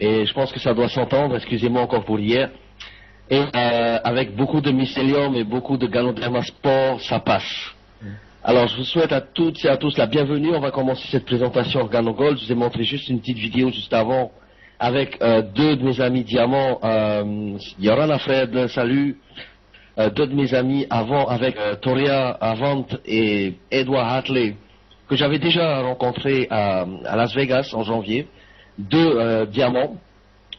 Et je pense que ça doit s'entendre, excusez-moi encore pour hier. Et avec beaucoup de mycélium et beaucoup de Ganoderma sport, ça passe. Alors je vous souhaite à toutes et à tous la bienvenue. On va commencer cette présentation OrganoGold. Je vous ai montré juste une petite vidéo juste avant avec deux de mes amis diamants, Yorana Fred, salut. Deux de mes amis avant avec Toria Avant et Edward Hartley, que j'avais déjà rencontré à Las Vegas en janvier. Deux diamants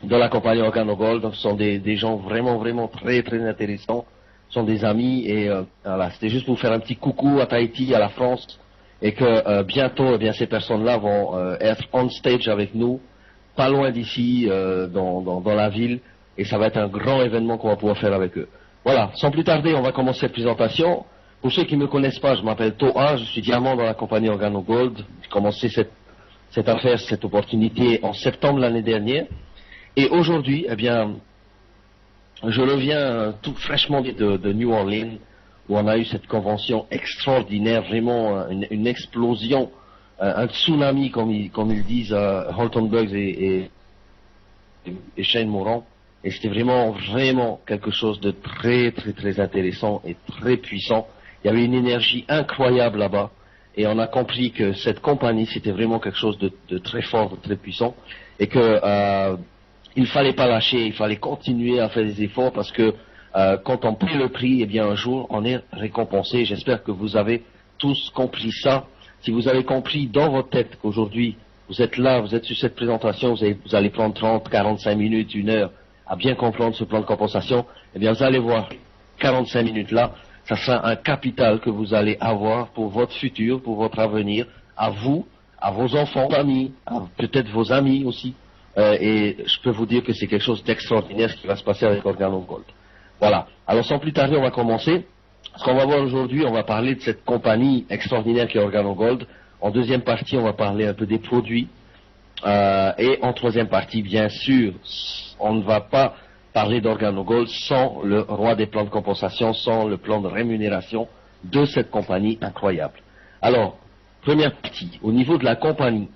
de la compagnie OrganoGold. Ce sont des gens vraiment très intéressants. Ce sont des amis et voilà, c'était juste pour faire un petit coucou à Tahiti, à la France, et que bientôt, eh bien, ces personnes-là vont être on stage avec nous, pas loin d'ici, dans la ville, et ça va être un grand événement qu'on va pouvoir faire avec eux. Voilà, sans plus tarder, on va commencer cette présentation. Pour ceux qui ne me connaissent pas, je m'appelle Toa, je suis diamant dans la compagnie OrganoGold. J'ai commencé cette affaire, cette opportunité en septembre l'année dernière, et aujourd'hui, eh bien, je reviens tout fraîchement de New Orleans, où on a eu cette convention extraordinaire, vraiment une explosion, un tsunami, comme ils disent, Holton Bugs et Shane Moran. Et c'était vraiment quelque chose de très intéressant et très puissant. Il y avait une énergie incroyable là-bas. Et on a compris que cette compagnie, c'était vraiment quelque chose de très fort, de très puissant. Et que il fallait pas lâcher, il fallait continuer à faire des efforts parce que quand on paie le prix, eh bien un jour on est récompensé. J'espère que vous avez tous compris ça. Si vous avez compris dans votre tête qu'aujourd'hui vous êtes là, vous êtes sur cette présentation, vous allez prendre 30, 45 minutes, 1 heure à bien comprendre ce plan de compensation, eh bien vous allez voir 45 minutes là, ça sera un capital que vous allez avoir pour votre futur, pour votre avenir, à vous, à vos enfants, amis, à peut-être vos amis aussi. Et je peux vous dire que c'est quelque chose d'extraordinaire ce qui va se passer avec OrganoGold. Voilà. Alors sans plus tarder, on va commencer. Ce qu'on va voir aujourd'hui, on va parler de cette compagnie extraordinaire qui est OrganoGold. En deuxième partie, on va parler un peu des produits. Et en troisième partie, bien sûr, on ne va pas parler d'OrganoGold sans le roi des plans de compensation, sans le plan de rémunération de cette compagnie incroyable. Alors, première partie, au niveau de la compagnie.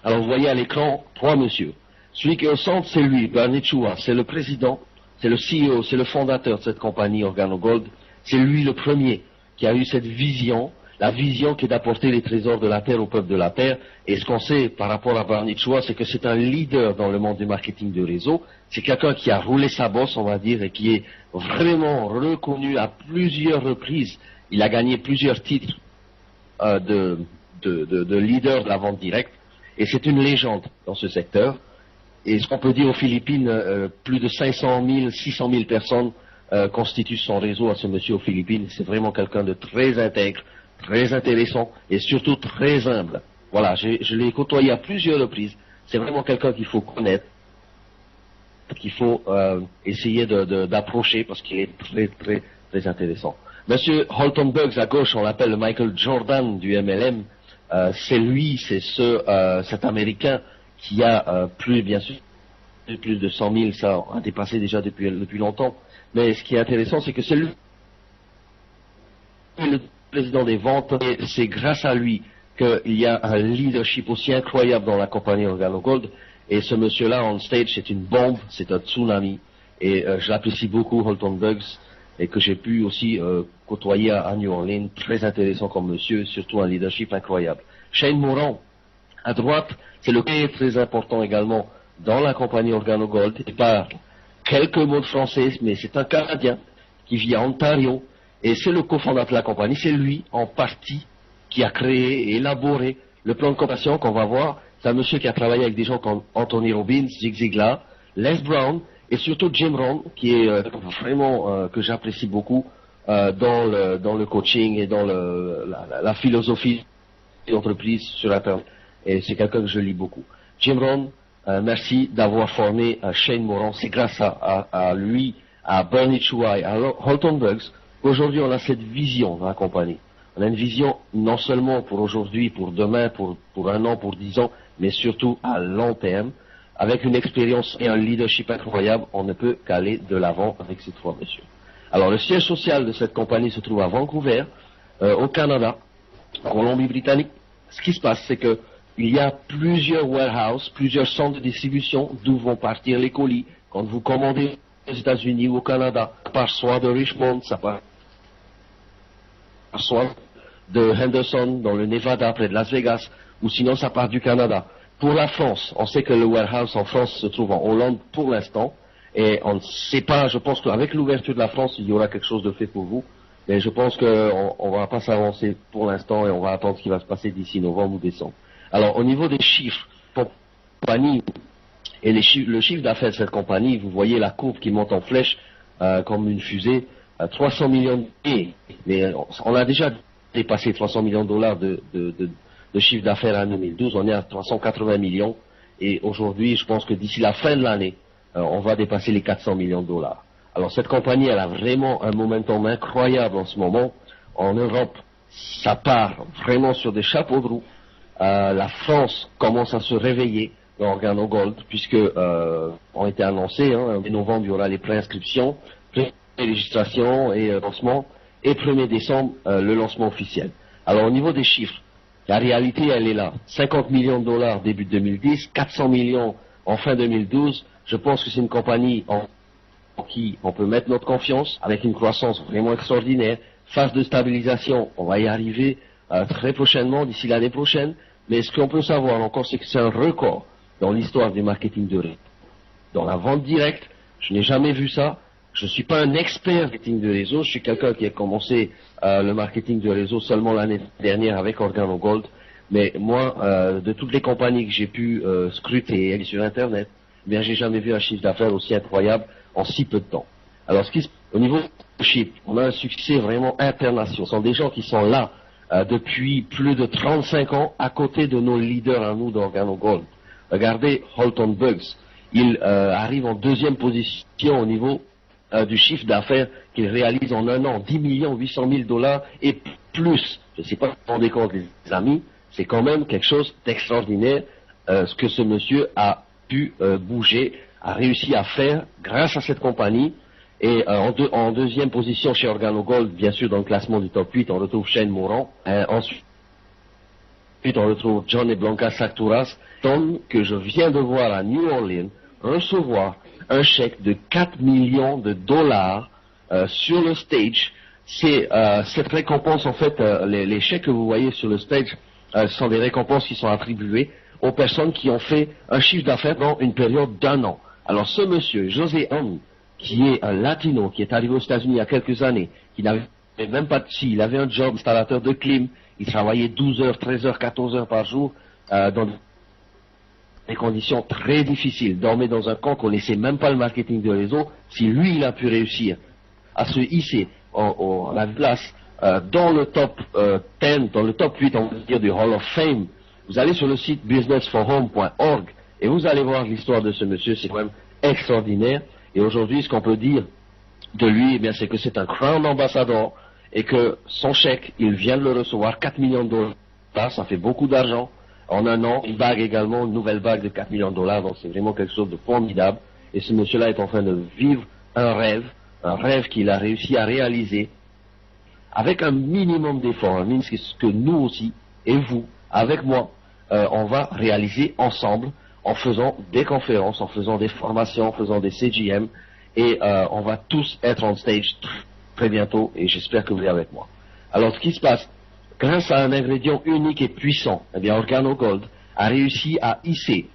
Alors vous voyez à l'écran 3 messieurs. Celui qui est au centre, c'est lui, Bernie Chua, c'est le président, c'est le CEO, c'est le fondateur de cette compagnie OrganoGold. C'est lui le premier qui a eu cette vision, la vision qui est d'apporter les trésors de la terre au peuple de la terre. Et ce qu'on sait par rapport à Bernie Chua, c'est que c'est un leader dans le monde du marketing de réseau. C'est quelqu'un qui a roulé sa bosse, on va dire, et qui est vraiment reconnu à plusieurs reprises. Il a gagné plusieurs titres de leader de la vente directe. Et c'est une légende dans ce secteur. Et ce qu'on peut dire aux Philippines, plus de 500 000, 600 000 personnes constituent son réseau à ce monsieur aux Philippines. C'est vraiment quelqu'un de très intègre, très intéressant et surtout très humble. Voilà, je l'ai côtoyé à plusieurs reprises. C'est vraiment quelqu'un qu'il faut connaître, qu'il faut essayer d'approcher parce qu'il est très intéressant. Monsieur Holton Bugs à gauche, on l'appelle le Michael Jordan du MLM. C'est lui, c'est cet Américain qui a bien sûr plus de 100 000, ça a dépassé déjà depuis longtemps. Mais ce qui est intéressant, c'est que c'est lui le président des ventes, et c'est grâce à lui qu'il y a un leadership aussi incroyable dans la compagnie OrganoGold. Et ce monsieur-là, on stage, c'est une bombe, c'est un tsunami. Et je l'apprécie beaucoup, Holton Bugs, et que j'ai pu aussi côtoyer à New Orleans. Très intéressant comme monsieur, surtout un leadership incroyable. Shane Moran, à droite, c'est le très important également dans la compagnie OrganoGold. Il parle quelques mots de français, mais c'est un Canadien qui vit à Ontario, et c'est le cofondateur de la compagnie. C'est lui, en partie, qui a créé et élaboré le plan de compensation qu'on va voir. C'est un monsieur qui a travaillé avec des gens comme Anthony Robbins, Zig Ziglar, Les Brown, et surtout Jim Rohn, qui est vraiment que j'apprécie beaucoup dans le coaching et dans la philosophie d'entreprise sur Internet. Et c'est quelqu'un que je lis beaucoup. Jim Rohn, merci d'avoir formé Shane Moran. C'est grâce à lui, à Bernie Chua et à Holton Bugs qu'aujourd'hui on a cette vision dans la compagnie. On a une vision non seulement pour aujourd'hui, pour demain, pour 1 an, pour 10 ans, mais surtout à long terme. Avec une expérience et un leadership incroyable, on ne peut qu'aller de l'avant avec ces 3 messieurs. Alors le siège social de cette compagnie se trouve à Vancouver, au Canada, en Colombie-Britannique. Ce qui se passe, c'est que il y a plusieurs warehouses, plusieurs centres de distribution d'où vont partir les colis. Quand vous commandez aux États-Unis ou au Canada, ça part soit de Richmond, ça part soit de Henderson, dans le Nevada, près de Las Vegas, ou sinon ça part du Canada. Pour la France, on sait que le warehouse en France se trouve en Hollande pour l'instant, et on ne sait pas, je pense qu'avec l'ouverture de la France, il y aura quelque chose de fait pour vous, mais je pense qu'on ne va pas s'avancer pour l'instant et on va attendre ce qui va se passer d'ici novembre ou décembre. Alors, au niveau des chiffres, compagnie, et le chiffre d'affaires de cette compagnie, vous voyez la courbe qui monte en flèche comme une fusée, 300 millions de mais on a déjà dépassé 300 millions de dollars de chiffre d'affaires en 2012, on est à 380 millions, et aujourd'hui, je pense que d'ici la fin de l'année, on va dépasser les 400 millions de dollars. Alors, cette compagnie, elle a vraiment un momentum incroyable en ce moment. En Europe, ça part vraiment sur des chapeaux de roue. La France commence à se réveiller dans Organo-Gold, puisque ont été annoncés, en novembre, il y aura les préinscriptions, pré-législation et lancement, et 1er décembre, le lancement officiel. Alors, au niveau des chiffres, la réalité, elle est là. 50 millions de dollars début 2010, 400 millions en fin 2012. Je pense que c'est une compagnie en qui on peut mettre notre confiance, avec une croissance vraiment extraordinaire. Phase de stabilisation, on va y arriver très prochainement, d'ici l'année prochaine. Mais ce qu'on peut savoir encore, c'est que c'est un record dans l'histoire du marketing de réseau. Dans la vente directe, je n'ai jamais vu ça. Je ne suis pas un expert marketing de réseau, je suis quelqu'un qui a commencé le marketing de réseau seulement l'année dernière avec Organo-Gold. Mais moi, de toutes les compagnies que j'ai pu scruter et aller sur Internet, eh bien, j'ai jamais vu un chiffre d'affaires aussi incroyable en si peu de temps. Alors, au niveau du chiffre, on a un succès vraiment international. Ce sont des gens qui sont là depuis plus de 35 ans à côté de nos leaders à nous d'Organo-Gold. Regardez Holton Buggs. Il arrive en deuxième position au niveau du chiffre d'affaires qu'il réalise en un an, 10 800 000 dollars et plus. Je ne sais pas si vous vous rendez compte, les amis, c'est quand même quelque chose d'extraordinaire ce que ce monsieur a pu bouger, a réussi à faire grâce à cette compagnie. Et en deuxième position chez Organo-Gold, bien sûr dans le classement du top 8, on retrouve Shane Moran. Ensuite, on retrouve John et Blanca Sacturas, Tom, que je viens de voir à New Orleans, recevoir un chèque de 4 millions de dollars sur le stage. C'est cette récompense, en fait, les chèques que vous voyez sur le stage sont des récompenses qui sont attribuées aux personnes qui ont fait un chiffre d'affaires dans une période d'un an. Alors ce monsieur, José Ham, qui est un latino, qui est arrivé aux États-Unis il y a quelques années, qui n'avait même pas de psy, il avait un job installateur de clim, il travaillait 12 heures, 13 heures, 14 heures par jour dans des conditions très difficiles, dormait dans un camp, connaissait même pas le marketing de réseau. Si lui, il a pu réussir à se hisser à la place dans le top 10, dans le top 8, on va dire, du Hall of Fame, vous allez sur le site businessforhome.org et vous allez voir l'histoire de ce monsieur, c'est quand même extraordinaire. Et aujourd'hui, ce qu'on peut dire de lui, eh bien, c'est que c'est un Crown Ambassador et que son chèque, il vient de le recevoir, 4 millions de dollars, ça fait beaucoup d'argent. En un an, une bague également, une nouvelle bague de 4 millions de dollars, donc c'est vraiment quelque chose de formidable. Et ce monsieur-là est en train de vivre un rêve qu'il a réussi à réaliser avec un minimum d'efforts, c'est ce que nous aussi, et vous, avec moi, on va réaliser ensemble en faisant des conférences, en faisant des formations, en faisant des CGM, et on va tous être on stage très bientôt, et j'espère que vous êtes avec moi. Alors, ce qui se passe, grâce à un ingrédient unique et puissant, eh bien, Organo-Gold a réussi à hisser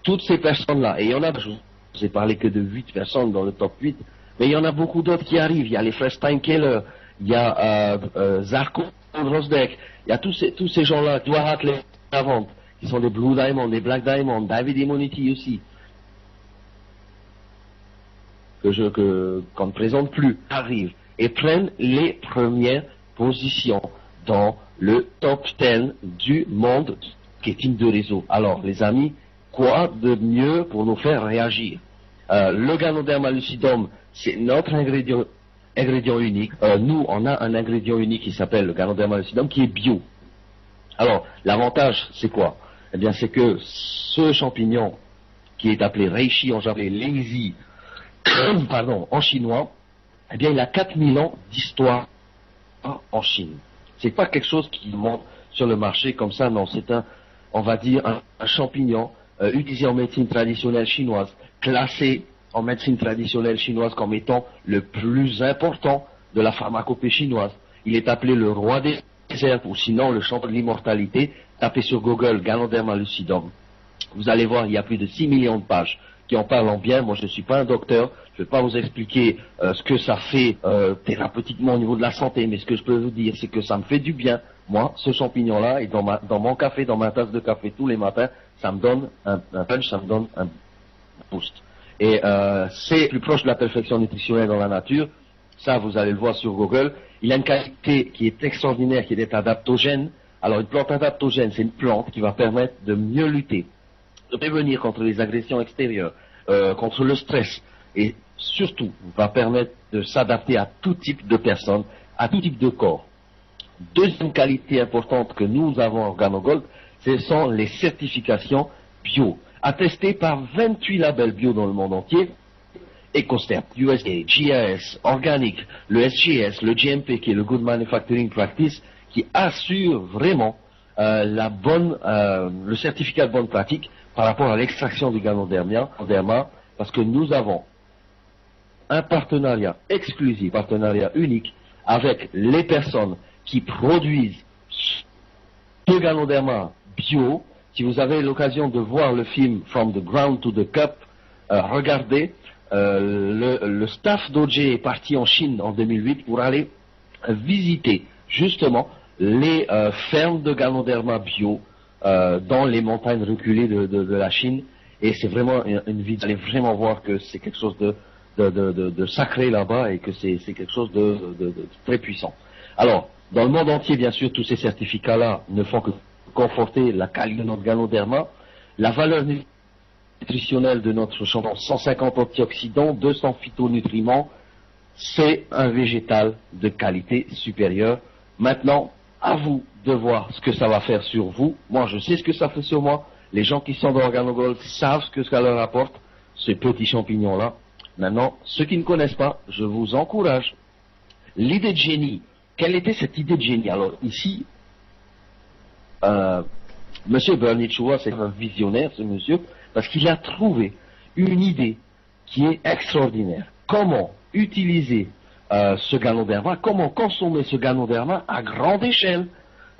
toutes ces personnes-là, et il y en a, je vous ai parlé que de 8 personnes dans le top 8, mais il y en a beaucoup d'autres qui arrivent. Il y a les frères Steinkeller, il y a Zarko Rosdek, il y a tous ces gens-là, Dwight Hatley, qui sont des Blue Diamond, des Black Diamond, David Immunity aussi, qu'on ne présente plus, arrivent et prennent les premières positions dans le top 10 du monde marketing de réseau. Alors, les amis, quoi de mieux pour nous faire réagir? Le Ganoderma lucidum, c'est notre ingrédient unique. Nous, on a un ingrédient unique qui s'appelle le Ganoderma lucidum, qui est bio. Alors, l'avantage, c'est quoi? Eh bien, c'est que ce champignon, qui est appelé reishi en japonais, lazy, pardon, en chinois, eh bien, il a 4000 ans d'histoire en Chine. C'est pas quelque chose qui monte sur le marché comme ça, non, c'est on va dire, un champignon utilisé en médecine traditionnelle chinoise, classé en médecine traditionnelle chinoise comme étant le plus important de la pharmacopée chinoise. Il est appelé le roi des herbes, ou sinon le champ de l'immortalité. Tapez sur Google Ganoderma lucidum. Vous allez voir, il y a plus de 6 millions de pages qui en parlent en bien. Moi, je ne suis pas un docteur, je ne vais pas vous expliquer ce que ça fait thérapeutiquement au niveau de la santé, mais ce que je peux vous dire, c'est que ça me fait du bien. Moi, ce champignon-là, et dans mon café, dans ma tasse de café tous les matins, ça me donne un punch, ça me donne un boost. Et c'est plus proche de la perfection nutritionnelle dans la nature. Ça, vous allez le voir sur Google. Il a une qualité qui est extraordinaire, qui est adaptogène. Alors, une plante adaptogène, c'est une plante qui va permettre de mieux lutter, de prévenir contre les agressions extérieures, contre le stress, et surtout va permettre de s'adapter à tout type de personnes, à tout type de corps. Deuxième qualité importante que nous avons en OrganoGold, ce sont les certifications bio, attestées par 28 labels bio dans le monde entier. EcoStep, USDA, GIS, Organic, le SGS, le GMP qui est le Good Manufacturing Practice, qui assure vraiment le certificat de bonne pratique par rapport à l'extraction du Ganoderma, parce que nous avons un partenariat exclusif, partenariat unique avec les personnes qui produisent ce Ganoderma bio. Si vous avez l'occasion de voir le film From the Ground to the Cup, regardez. Le staff d'OJ est parti en Chine en 2008 pour aller visiter justement les fermes de Ganoderma bio dans les montagnes reculées de la Chine, et c'est vraiment une visite. Vous allez vraiment voir que c'est quelque chose de sacré là-bas, et que c'est quelque chose de très puissant. Alors, dans le monde entier, bien sûr, tous ces certificats-là ne font que conforter la qualité de notre Ganoderma, la valeur nutritionnelle de notre champignon, 150 antioxydants, 200 phytonutriments, c'est un végétal de qualité supérieure. Maintenant, à vous de voir ce que ça va faire sur vous. Moi, je sais ce que ça fait sur moi. Les gens qui sont dans OrganoGold savent ce que ça leur apporte, ces petits champignons-là. Maintenant, ceux qui ne connaissent pas, je vous encourage. L'idée de génie, quelle était cette idée de génie? Alors ici, Monsieur Bernie Chua, c'est un visionnaire, ce monsieur, parce qu'il a trouvé une idée qui est extraordinaire. Comment utiliser ce Ganoderma, comment consommer ce Ganoderma à grande échelle,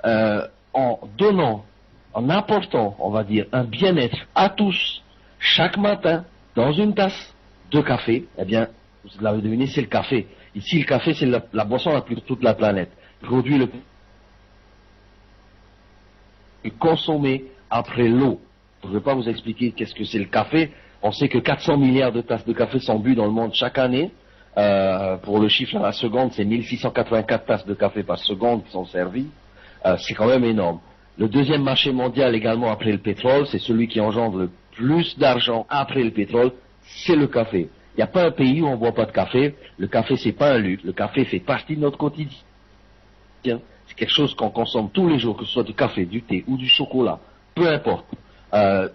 en donnant, en apportant, on va dire, un bien-être à tous, chaque matin, dans une tasse de café. Eh bien, vous l'avez deviné, c'est le café. Ici, le café, c'est la boisson la plus de toute la planète. Produit le consommé après l'eau. Je ne vais pas vous expliquer qu'est-ce que c'est le café. On sait que 400 milliards de tasses de café sont bues dans le monde chaque année. Pour le chiffre à la seconde, c'est 1684 tasses de café par seconde qui sont servies. C'est quand même énorme. Le deuxième marché mondial également après le pétrole, c'est celui qui engendre le plus d'argent après le pétrole, c'est le café. Il n'y a pas un pays où on ne boit pas de café. Le café, c'est pas un luxe. Le café fait partie de notre quotidien. C'est quelque chose qu'on consomme tous les jours, que ce soit du café, du thé ou du chocolat. Peu importe.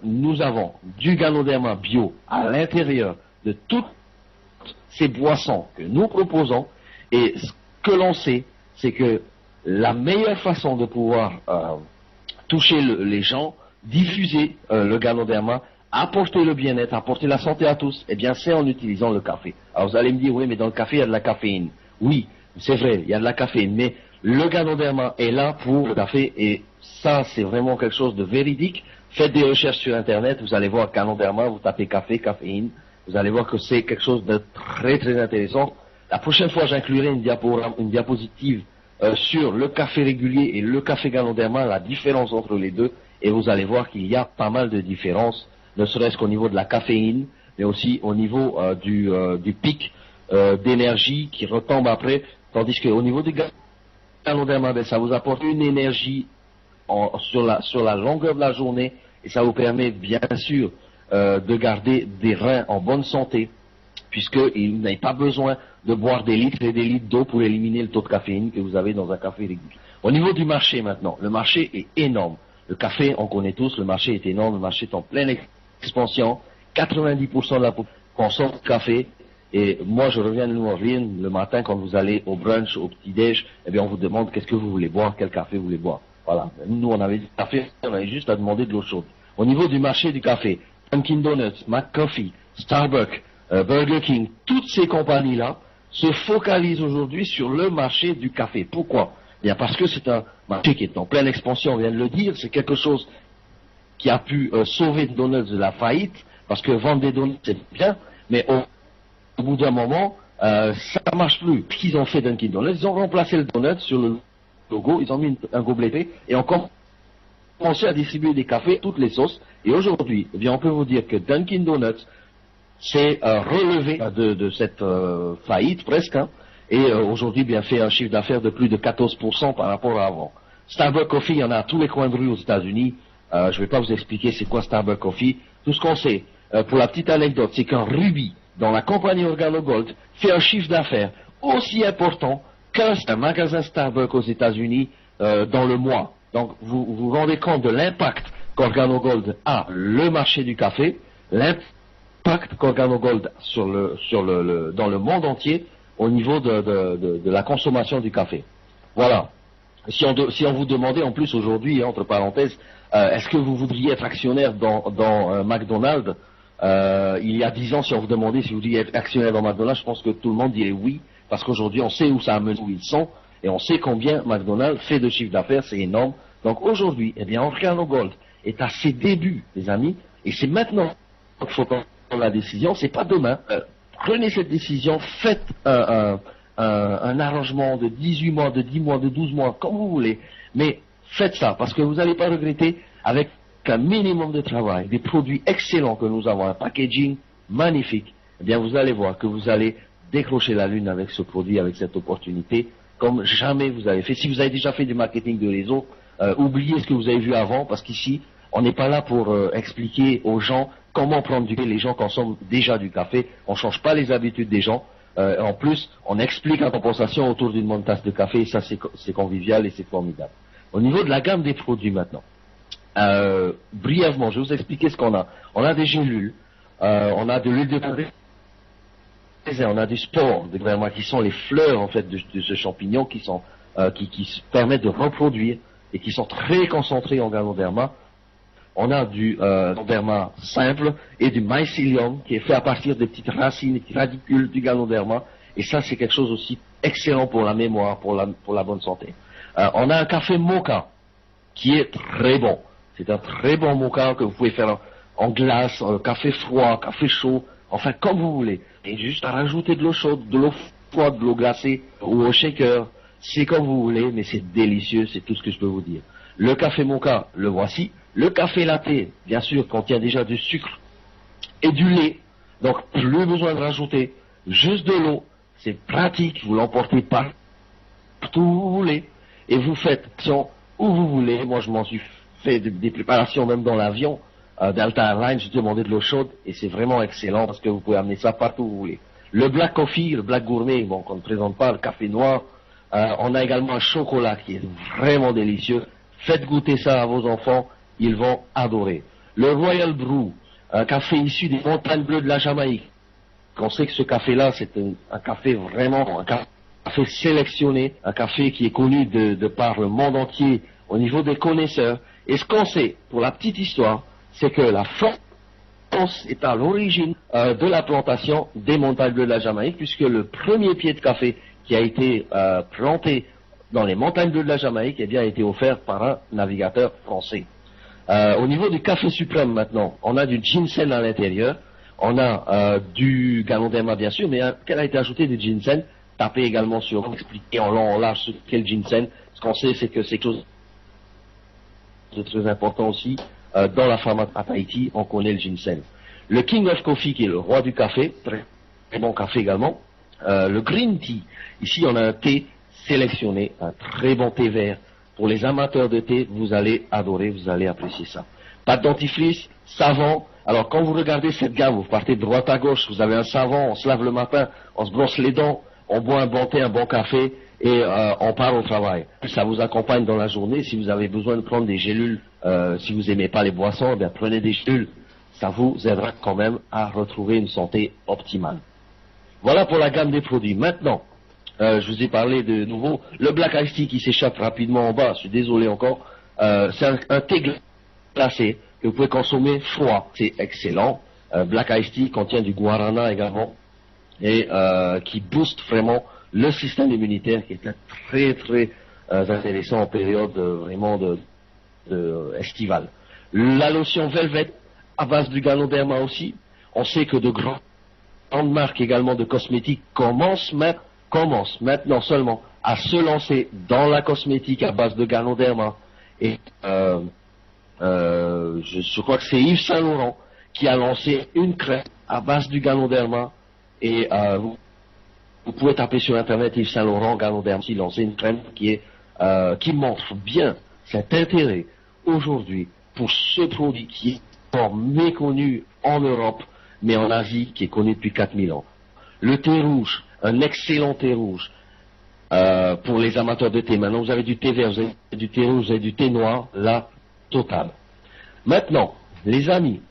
Nous avons du Ganoderma bio à l'intérieur de toutes ces boissons que nous proposons. Et ce que l'on sait, c'est que la meilleure façon de pouvoir toucher les gens, diffuser le Ganoderma, apporter le bien-être, apporter la santé à tous, eh bien c'est en utilisant le café. Alors vous allez me dire, oui, mais dans le café, il y a de la caféine. Oui, c'est vrai, il y a de la caféine, mais le Ganoderma est là pour le café, et ça, c'est vraiment quelque chose de véridique. Faites des recherches sur Internet, vous allez voir Ganoderma, vous tapez café, caféine, vous allez voir que c'est quelque chose de très très intéressant. La prochaine fois, j'inclurai une diapositive sur le café régulier et le café Ganoderma, la différence entre les deux, et vous allez voir qu'il y a pas mal de différences, ne serait-ce qu'au niveau de la caféine, mais aussi au niveau du pic d'énergie qui retombe après, tandis qu'au niveau du Ganoderma, ben, ça vous apporte une énergie sur la longueur de la journée, et ça vous permet bien sûr de garder des reins en bonne santé, puisqu'il n'avez pas besoin de boire des litres et des litres d'eau pour éliminer le taux de caféine que vous avez dans un café régulier. Au niveau du marché maintenant, le marché est énorme. Le café, on connaît tous, le marché est énorme, le marché est en pleine expansion. 90% de la population consomme du café. Et moi, je reviens de New Orleans le matin quand vous allez au brunch, au petit-déj, eh bien, on vous demande qu'est-ce que vous voulez boire, quel café vous voulez boire. Voilà. Nous, on avait du café, on avait juste à demander de l'eau chaude. Au niveau du marché du café, Dunkin' Donuts, McCoffee, Starbucks, Burger King, toutes ces compagnies-là se focalisent aujourd'hui sur le marché du café. Pourquoi? Bien parce que c'est un marché qui est en pleine expansion, on vient de le dire, c'est quelque chose qui a pu sauver Donuts de la faillite, parce que vendre des donuts c'est bien, mais au bout d'un moment, ça ne marche plus. Ce qu'ils ont fait Dunkin' Donuts, ils ont remplacé le donut sur le logo, ils ont mis un gobelet et ont commencé à distribuer des cafés, toutes les sauces. Et aujourd'hui, eh bien, on peut vous dire que Dunkin' Donuts s'est relevé de cette faillite presque, hein, et aujourd'hui bien fait un chiffre d'affaires de plus de 14% par rapport à avant. Starbucks Coffee, il y en a à tous les coins de rue aux États-Unis. Je ne vais pas vous expliquer c'est quoi Starbucks Coffee. Tout ce qu'on sait, pour la petite anecdote, c'est qu'un rubis dans la compagnie OrganoGold fait un chiffre d'affaires aussi important qu'un magasin Starbucks aux États-Unis dans le mois. Donc vous vous rendez compte de l'impact qu'OrganoGold a le marché du café, l'impact qu'OrganoGold dans le monde entier au niveau de la consommation du café. Voilà. Si on vous demandait en plus aujourd'hui, entre parenthèses, est-ce que vous voudriez être actionnaire dans McDonald's il y a 10 ans, si on vous demandait si vous vouliez être actionnaire dans McDonald's, je pense que tout le monde dirait oui, parce qu'aujourd'hui on sait où ça a mené, où ils sont, et on sait combien McDonald's fait de chiffre d'affaires, c'est énorme. Donc aujourd'hui, eh bien, OrganoGold est à ses débuts, les amis, et c'est maintenant qu'il faut prendre la décision, c'est pas demain. Prenez cette décision, faites un arrangement de 18 mois, de 10 mois, de 12 mois, comme vous voulez, mais faites ça, parce que vous n'allez pas regretter, avec un minimum de travail, des produits excellents que nous avons, un packaging magnifique, eh bien vous allez voir que vous allez décrocher la lune avec ce produit, avec cette opportunité, comme jamais vous avez fait. Si vous avez déjà fait du marketing de réseau, oubliez ce que vous avez vu avant, parce qu'ici, on n'est pas là pour expliquer aux gens comment prendre du café. Les gens consomment déjà du café, on ne change pas les habitudes des gens. En plus, on explique la compensation autour d'une bonne tasse de café, et ça c'est convivial et c'est formidable. Au niveau de la gamme des produits maintenant, brièvement, je vais vous expliquer ce qu'on a. On a des gélules, on a de l'huile de raisin, on a du spore, qui sont les fleurs en fait de ce champignon qui se permettent de reproduire et qui sont très concentrés en ganoderma. On a du ganoderma simple et du mycélium qui est fait à partir des petites racines, des petits radicules du ganoderma. Et ça, c'est quelque chose aussi excellent pour la mémoire, pour la bonne santé. On a un café mocha qui est très bon. C'est un très bon mocha que vous pouvez faire en glace, café froid, café chaud, enfin comme vous voulez. Et juste à rajouter de l'eau chaude, de l'eau froide, de l'eau glacée ou au shaker. C'est comme vous voulez, mais c'est délicieux, c'est tout ce que je peux vous dire. Le café mocha, le voici. Le café latte, bien sûr, contient déjà du sucre et du lait. Donc plus besoin de rajouter, juste de l'eau. C'est pratique, vous l'emportez partout où vous voulez. Et vous faites où vous voulez. Moi, je m'en suis fait des préparations même dans l'avion Delta Airlines. J'ai demandé de l'eau chaude et c'est vraiment excellent parce que vous pouvez amener ça partout où vous voulez. Le black coffee, le black gourmet, bon, qu'on ne présente pas, le café noir. On a également un chocolat qui est vraiment délicieux. Faites goûter ça à vos enfants, ils vont adorer. Le Royal Brew, un café issu des montagnes bleues de la Jamaïque. On sait que ce café-là, c'est un café vraiment, un café sélectionné, un café qui est connu de par le monde entier au niveau des connaisseurs. Et ce qu'on sait, pour la petite histoire, c'est que la France est à l'origine de la plantation des montagnes bleues de la Jamaïque, puisque le premier pied de café qui a été planté dans les montagnes bleues de la Jamaïque, eh bien, a été offert par un navigateur français. Au niveau du café suprême maintenant, on a du ginseng à l'intérieur, on a du ganoderma bien sûr, mais quel a été ajouté du ginseng. Tapez également sur, expliquer en long, en large ce qu'est le ginseng. Ce qu'on sait, c'est que c'est quelque chose de très important aussi. Dans la pharma à Tahiti, on connaît le ginseng. Le King of Coffee, qui est le roi du café, très bon café également. Le green tea, ici on a un thé sélectionné, un très bon thé vert. Pour les amateurs de thé, vous allez adorer, vous allez apprécier ça. Pas de dentifrice, savon. Alors quand vous regardez cette gamme, vous partez de droite à gauche, vous avez un savon, on se lave le matin, on se brosse les dents, on boit un bon thé, un bon café et on part au travail. Ça vous accompagne dans la journée. Si vous avez besoin de prendre des gélules, si vous n'aimez pas les boissons, eh bien prenez des gélules. Ça vous aidera quand même à retrouver une santé optimale. Voilà pour la gamme des produits. Maintenant, je vous ai parlé de nouveau, le Black Ice Tea qui s'échappe rapidement en bas, je suis désolé encore, c'est un thé glacé que vous pouvez consommer froid. C'est excellent. Black Iced Tea contient du guarana également et qui booste vraiment le système immunitaire, qui est très très intéressant en période vraiment de estivale. La lotion Velvet à base du Ganoderma aussi. On sait que de grandes marques également de cosmétiques commencent maintenant seulement à se lancer dans la cosmétique à base de Ganoderma. Et je crois que c'est Yves Saint Laurent qui a lancé une crème à base du Ganoderma. Et vous pouvez taper sur internet Yves Saint Laurent Ganoderma, qui lance une crème qui montre bien cet intérêt aujourd'hui pour ce produit qui est fort méconnu en Europe, mais en Asie, qui est connu depuis 4000 ans. Le thé rouge, un excellent thé rouge pour les amateurs de thé. Maintenant, vous avez du thé vert, vous avez du thé rouge, vous avez du thé noir, la totale. Maintenant, les amis,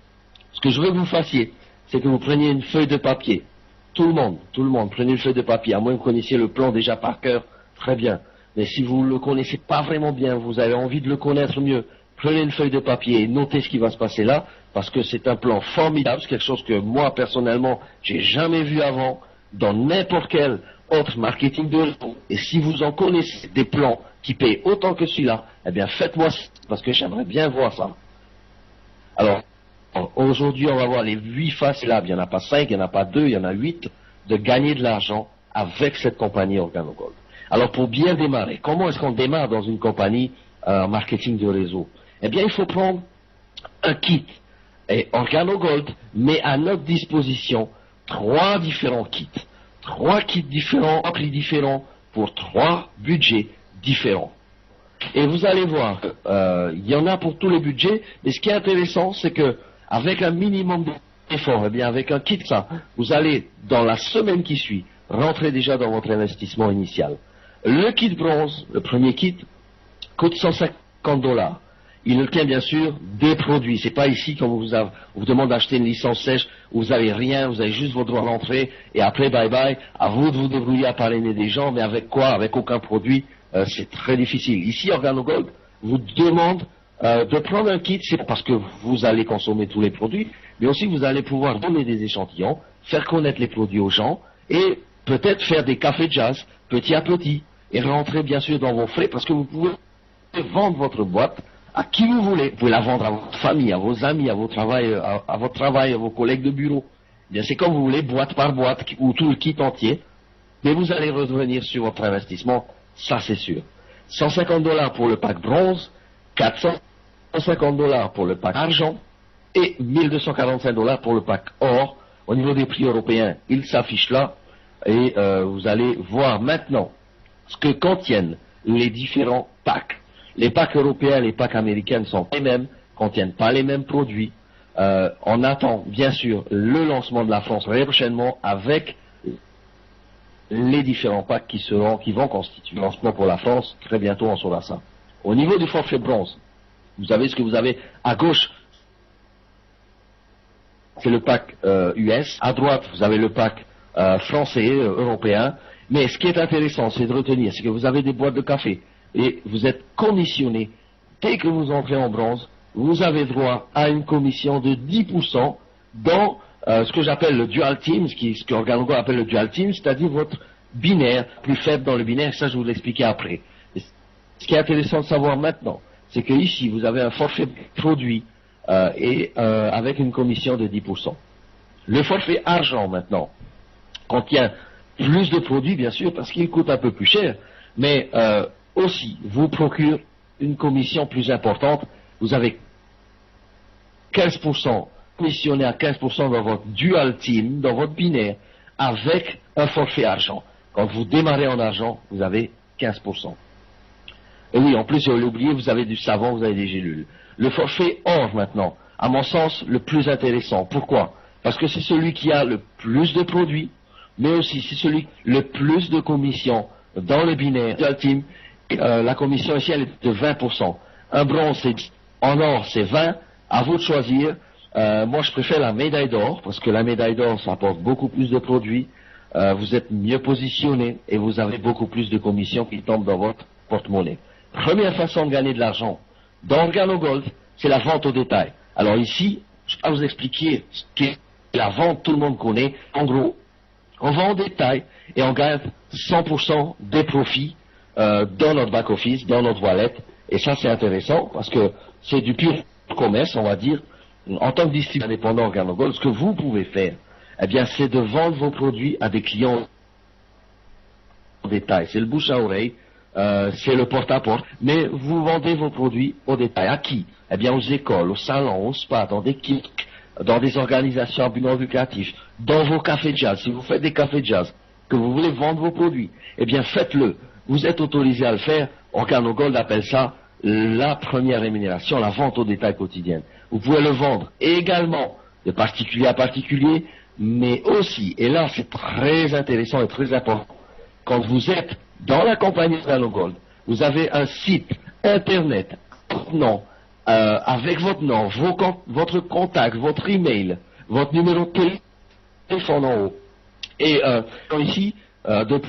ce que je veux que vous fassiez, c'est que vous preniez une feuille de papier. Tout le monde, prenez une feuille de papier, à moins que vous connaissiez le plan déjà par cœur, très bien. Mais si vous ne le connaissez pas vraiment bien, vous avez envie de le connaître mieux, prenez une feuille de papier et notez ce qui va se passer là, parce que c'est un plan formidable, c'est quelque chose que moi, personnellement, j'ai jamais vu avant, dans n'importe quel autre marketing de réseau. Et si vous en connaissez des plans qui payent autant que celui-là, eh bien faites-moi ça, parce que j'aimerais bien voir ça. Alors, aujourd'hui, on va voir les 8 faces là, il n'y en a pas 5, il n'y en a pas 2, il y en a 8, de gagner de l'argent avec cette compagnie OrganoGold. Alors, pour bien démarrer, comment est-ce qu'on démarre dans une compagnie marketing de réseau? Eh bien, il faut prendre un kit. Et OrganoGold met à notre disposition 3 différents kits. 3 kits différents, 3 prix différents, pour 3 budgets différents. Et vous allez voir, il y en a pour tous les budgets, mais ce qui est intéressant, c'est que avec un minimum d'effort, eh bien avec un kit ça, vous allez, dans la semaine qui suit, rentrer déjà dans votre investissement initial. Le kit bronze, le premier kit, coûte $150. Il contient bien sûr des produits. C'est pas ici qu'on vous demande d'acheter une licence sèche où vous avez rien, vous avez juste vos droits d'entrée et après bye bye, à vous de vous débrouiller à parrainer des gens, mais avec quoi? Avec aucun produit, c'est très difficile. Ici, OrganoGold vous demande de prendre un kit, c'est parce que vous allez consommer tous les produits, mais aussi vous allez pouvoir donner des échantillons, faire connaître les produits aux gens et peut-être faire des cafés jazz petit à petit et rentrer bien sûr dans vos frais parce que vous pouvez vendre votre boîte à qui vous voulez. Vous pouvez la vendre à votre famille, à vos amis, à votre travail, à vos collègues de bureau. Bien, c'est comme vous voulez, boîte par boîte ou tout le kit entier, mais vous allez revenir sur votre investissement, ça c'est sûr. $150 pour le pack bronze, $450 pour le pack argent et $1245 pour le pack or. Au niveau des prix européens, ils s'affichent là et vous allez voir maintenant ce que contiennent les différents packs. Les packs européens, les packs américains ne sont pas les mêmes, contiennent pas les mêmes produits. On attend bien sûr le lancement de la France très prochainement avec les différents packs qui vont constituer le lancement pour la France. Très bientôt on saura ça. Au niveau du forfait bronze, vous savez ce que vous avez à gauche, c'est le pack US. À droite, vous avez le pack français, européen. Mais ce qui est intéressant, c'est de retenir, c'est que vous avez des boîtes de café et vous êtes commissionné. Dès que vous entrez en bronze, vous avez droit à une commission de 10% dans ce que j'appelle le dual team, ce que OrganoGold appelle le dual team, c'est-à-dire votre binaire, plus faible dans le binaire, ça je vous l'expliquer après. Et ce qui est intéressant de savoir maintenant, c'est que ici vous avez un forfait produit avec une commission de 10%. Le forfait argent maintenant contient plus de produits bien sûr parce qu'il coûte un peu plus cher, mais aussi vous procure une commission plus importante. Vous avez 15%, commissionné à 15% dans votre dual team, dans votre binaire, avec un forfait argent. Quand vous démarrez en argent, vous avez 15%. Et oui, en plus, je l'ai oublié, vous avez du savon, vous avez des gélules. Le forfait or maintenant, à mon sens, le plus intéressant. Pourquoi? Parce que c'est celui qui a le plus de produits, mais aussi c'est celui le plus de commissions dans le binaire dual team. La commission ici, elle est de 20%. Un bronze, c'est 10. En or, c'est 20. À vous de choisir. Moi, je préfère la médaille d'or, parce que la médaille d'or, ça apporte beaucoup plus de produits. Vous êtes mieux positionné et vous avez beaucoup plus de commissions qui tombent dans votre porte-monnaie. Première façon de gagner de l'argent Dans OrganoGold, c'est la vente au détail. Alors ici, je vais vous expliquer ce qu'est la vente, tout le monde connaît. En gros, on vend au détail et on gagne 100% des profits dans notre back-office, dans notre wallet. Et ça, c'est intéressant parce que c'est du pur commerce, on va dire. En tant que distributeur indépendant OrganoGold, ce que vous pouvez faire, eh bien, c'est de vendre vos produits à des clients au détail. C'est le bouche à oreille, c'est le porte-à-porte. Mais vous vendez vos produits au détail. À qui? Eh bien, aux écoles, aux salons, aux spas, dans des kiosques, dans des organisations à but non lucratif, dans vos cafés jazz. Si vous faites des cafés jazz, que vous voulez vendre vos produits, eh bien, faites-le. Vous êtes autorisé à le faire. OrganoGold appelle ça la première rémunération, la vente au détail quotidienne. Vous pouvez le vendre également de particulier à particulier, mais aussi, et là c'est très intéressant et très important, quand vous êtes dans la compagnie OrganoGold, vous avez un site internet, non, avec votre nom, votre contact, votre email, votre numéro de téléphone en haut, et ici, de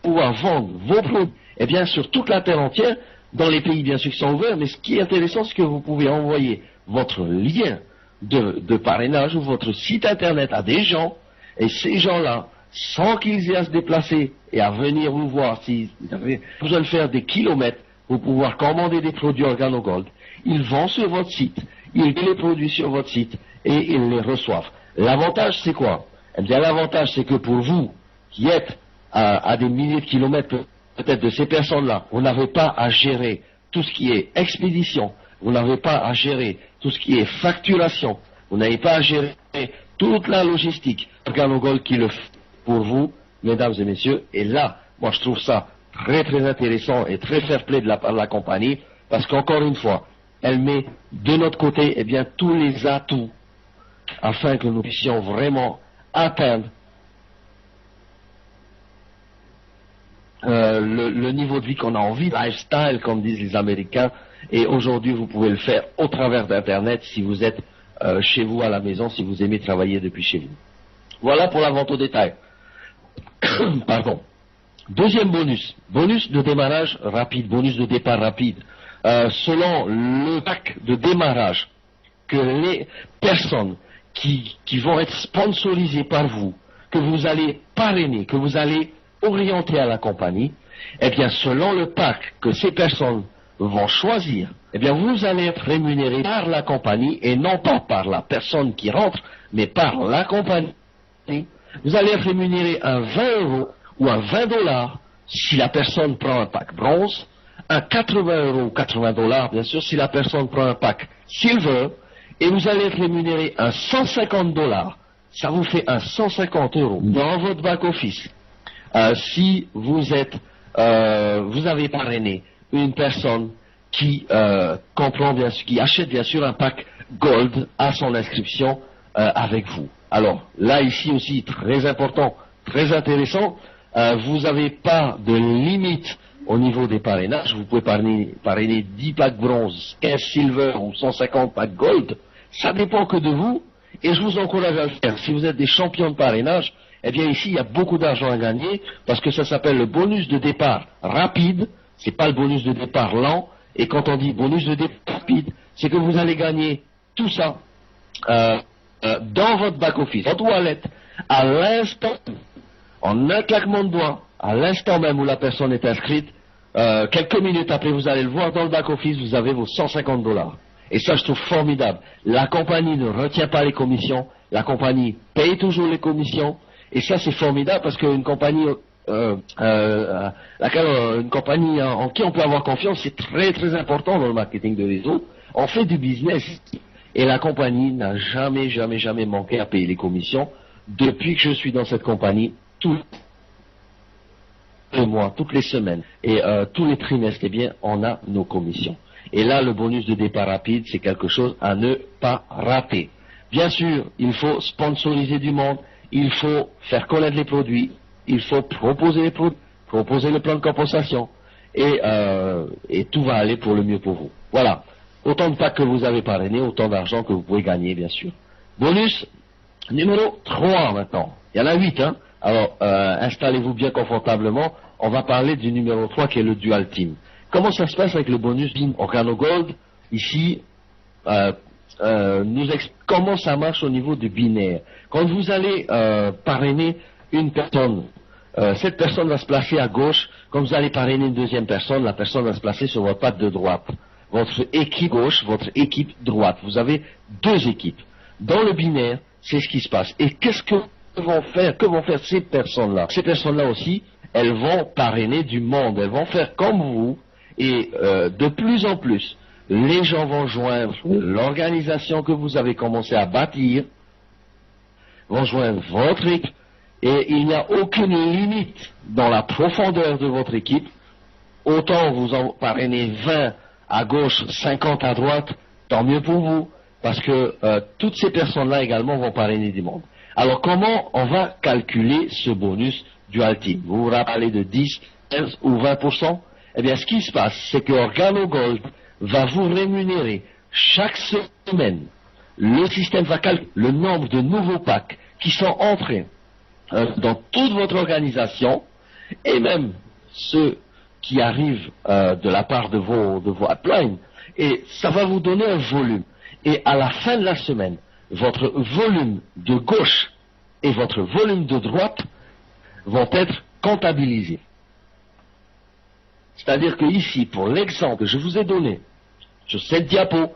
pouvoir vendre vos produits, et bien sur toute la terre entière, dans les pays bien sûr qui sont ouverts, mais ce qui est intéressant, c'est que vous pouvez envoyer votre lien de parrainage ou votre site internet à des gens, et ces gens-là, sans qu'ils aient à se déplacer et à venir vous voir, s'ils avaient besoin de faire des kilomètres pour pouvoir commander des produits OrganoGold, ils vont sur votre site, ils mettent les produits sur votre site et ils les reçoivent. L'avantage, c'est quoi? Eh bien, l'avantage, c'est que pour vous, qui êtes à des milliers de kilomètres peut-être de ces personnes-là, vous n'avez pas à gérer tout ce qui est expédition, vous n'avez pas à gérer tout ce qui est facturation, vous n'avez pas à gérer toute la logistique. OrganoGold qui le fait pour vous, mesdames et messieurs, et là, moi je trouve ça très très intéressant et très fair-play de la part de la compagnie, parce qu'encore une fois, elle met de notre côté eh bien, tous les atouts afin que nous puissions vraiment atteindre le niveau de vie qu'on a envie, lifestyle comme disent les Américains, et aujourd'hui vous pouvez le faire au travers d'Internet si vous êtes chez vous à la maison, si vous aimez travailler depuis chez vous. Voilà pour la vente au détail. Pardon. Deuxième bonus, bonus de démarrage rapide, bonus de départ rapide. Selon le pack de démarrage que les personnes qui vont être sponsorisées par vous, que vous allez parrainer, que vous allez orienter à la compagnie, eh bien, selon le pack que ces personnes vont choisir, eh bien, vous allez être rémunéré par la compagnie et non pas par la personne qui rentre, mais par la compagnie. Vous allez être rémunéré à 20 € ou à 20 $ si la personne prend un pack bronze, à 80 € ou 80 $ bien sûr si la personne prend un pack silver, et vous allez être rémunéré à 150 $. Ça vous fait un 150 € dans votre back-office. Si vous avez parrainé une personne qui comprend bien sûr, qui achète bien sûr un pack gold à son inscription avec vous. Alors là ici aussi très important, très intéressant, vous n'avez pas de limite au niveau des parrainages. Vous pouvez parrainer 10 packs bronze, 15 silver ou 150 packs gold. Ça dépend que de vous et je vous encourage à le faire. Si vous êtes des champions de parrainage, eh bien ici il y a beaucoup d'argent à gagner parce que ça s'appelle le bonus de départ rapide. C'est pas le bonus de départ lent. Et quand on dit bonus de départ rapide, c'est que vous allez gagner tout ça dans votre back-office, votre wallet, à l'instant, en un claquement de doigts, à l'instant même où la personne est inscrite, quelques minutes après, vous allez le voir dans le back-office, vous avez vos 150 $. Et ça, je trouve formidable. La compagnie ne retient pas les commissions, la compagnie paye toujours les commissions, et ça, c'est formidable parce qu'une compagnie, une compagnie en qui on peut avoir confiance, c'est très très important dans le marketing de réseau. On fait du business. Et la compagnie n'a jamais manqué à payer les commissions. Depuis que je suis dans cette compagnie, tous les mois, toutes les semaines et tous les trimestres, eh bien, on a nos commissions. Et là, le bonus de départ rapide, c'est quelque chose à ne pas rater. Bien sûr, il faut sponsoriser du monde, il faut faire connaître les produits, il faut proposer les produits, proposer le plan de compensation, et tout va aller pour le mieux pour vous. Voilà. Autant de packs que vous avez parrainé, autant d'argent que vous pouvez gagner, bien sûr. Bonus numéro 3 maintenant. Il y en a 8, hein. Alors, installez-vous bien confortablement. On va parler du numéro 3 qui est le Dual Team. comment ça se passe avec le bonus OrganoGold? Ici, comment ça marche au niveau du binaire. Quand vous allez parrainer une personne, cette personne va se placer à gauche. Quand vous allez parrainer une deuxième personne, la personne va se placer sur votre patte de droite. Votre équipe gauche, votre équipe droite. Vous avez deux équipes. Dans le binaire, c'est ce qui se passe. Et qu'est-ce que vont faire ces personnes-là? Ces personnes-là aussi, elles vont parrainer du monde. Elles vont faire comme vous. Et de plus en plus, les gens vont joindre l'organisation que vous avez commencé à bâtir, vont joindre votre équipe, et il n'y a aucune limite dans la profondeur de votre équipe. Autant vous en parrainez 20 à gauche, 50 à droite, tant mieux pour vous, parce que toutes ces personnes-là également vont parrainer du monde. Alors comment on va calculer ce bonus Dual Team? Vous vous rappelez de 10, 15 ou 20%? Eh bien, ce qui se passe, c'est que OrganoGold va vous rémunérer chaque semaine. Le système va calculer le nombre de nouveaux packs qui sont entrés dans toute votre organisation, et même ceux qui arrivent de la part de vos uplines, et ça va vous donner un volume. Et à la fin de la semaine, votre volume de gauche et votre volume de droite vont être comptabilisés. C'est-à-dire que ici, pour l'exemple que je vous ai donné, sur cette diapo,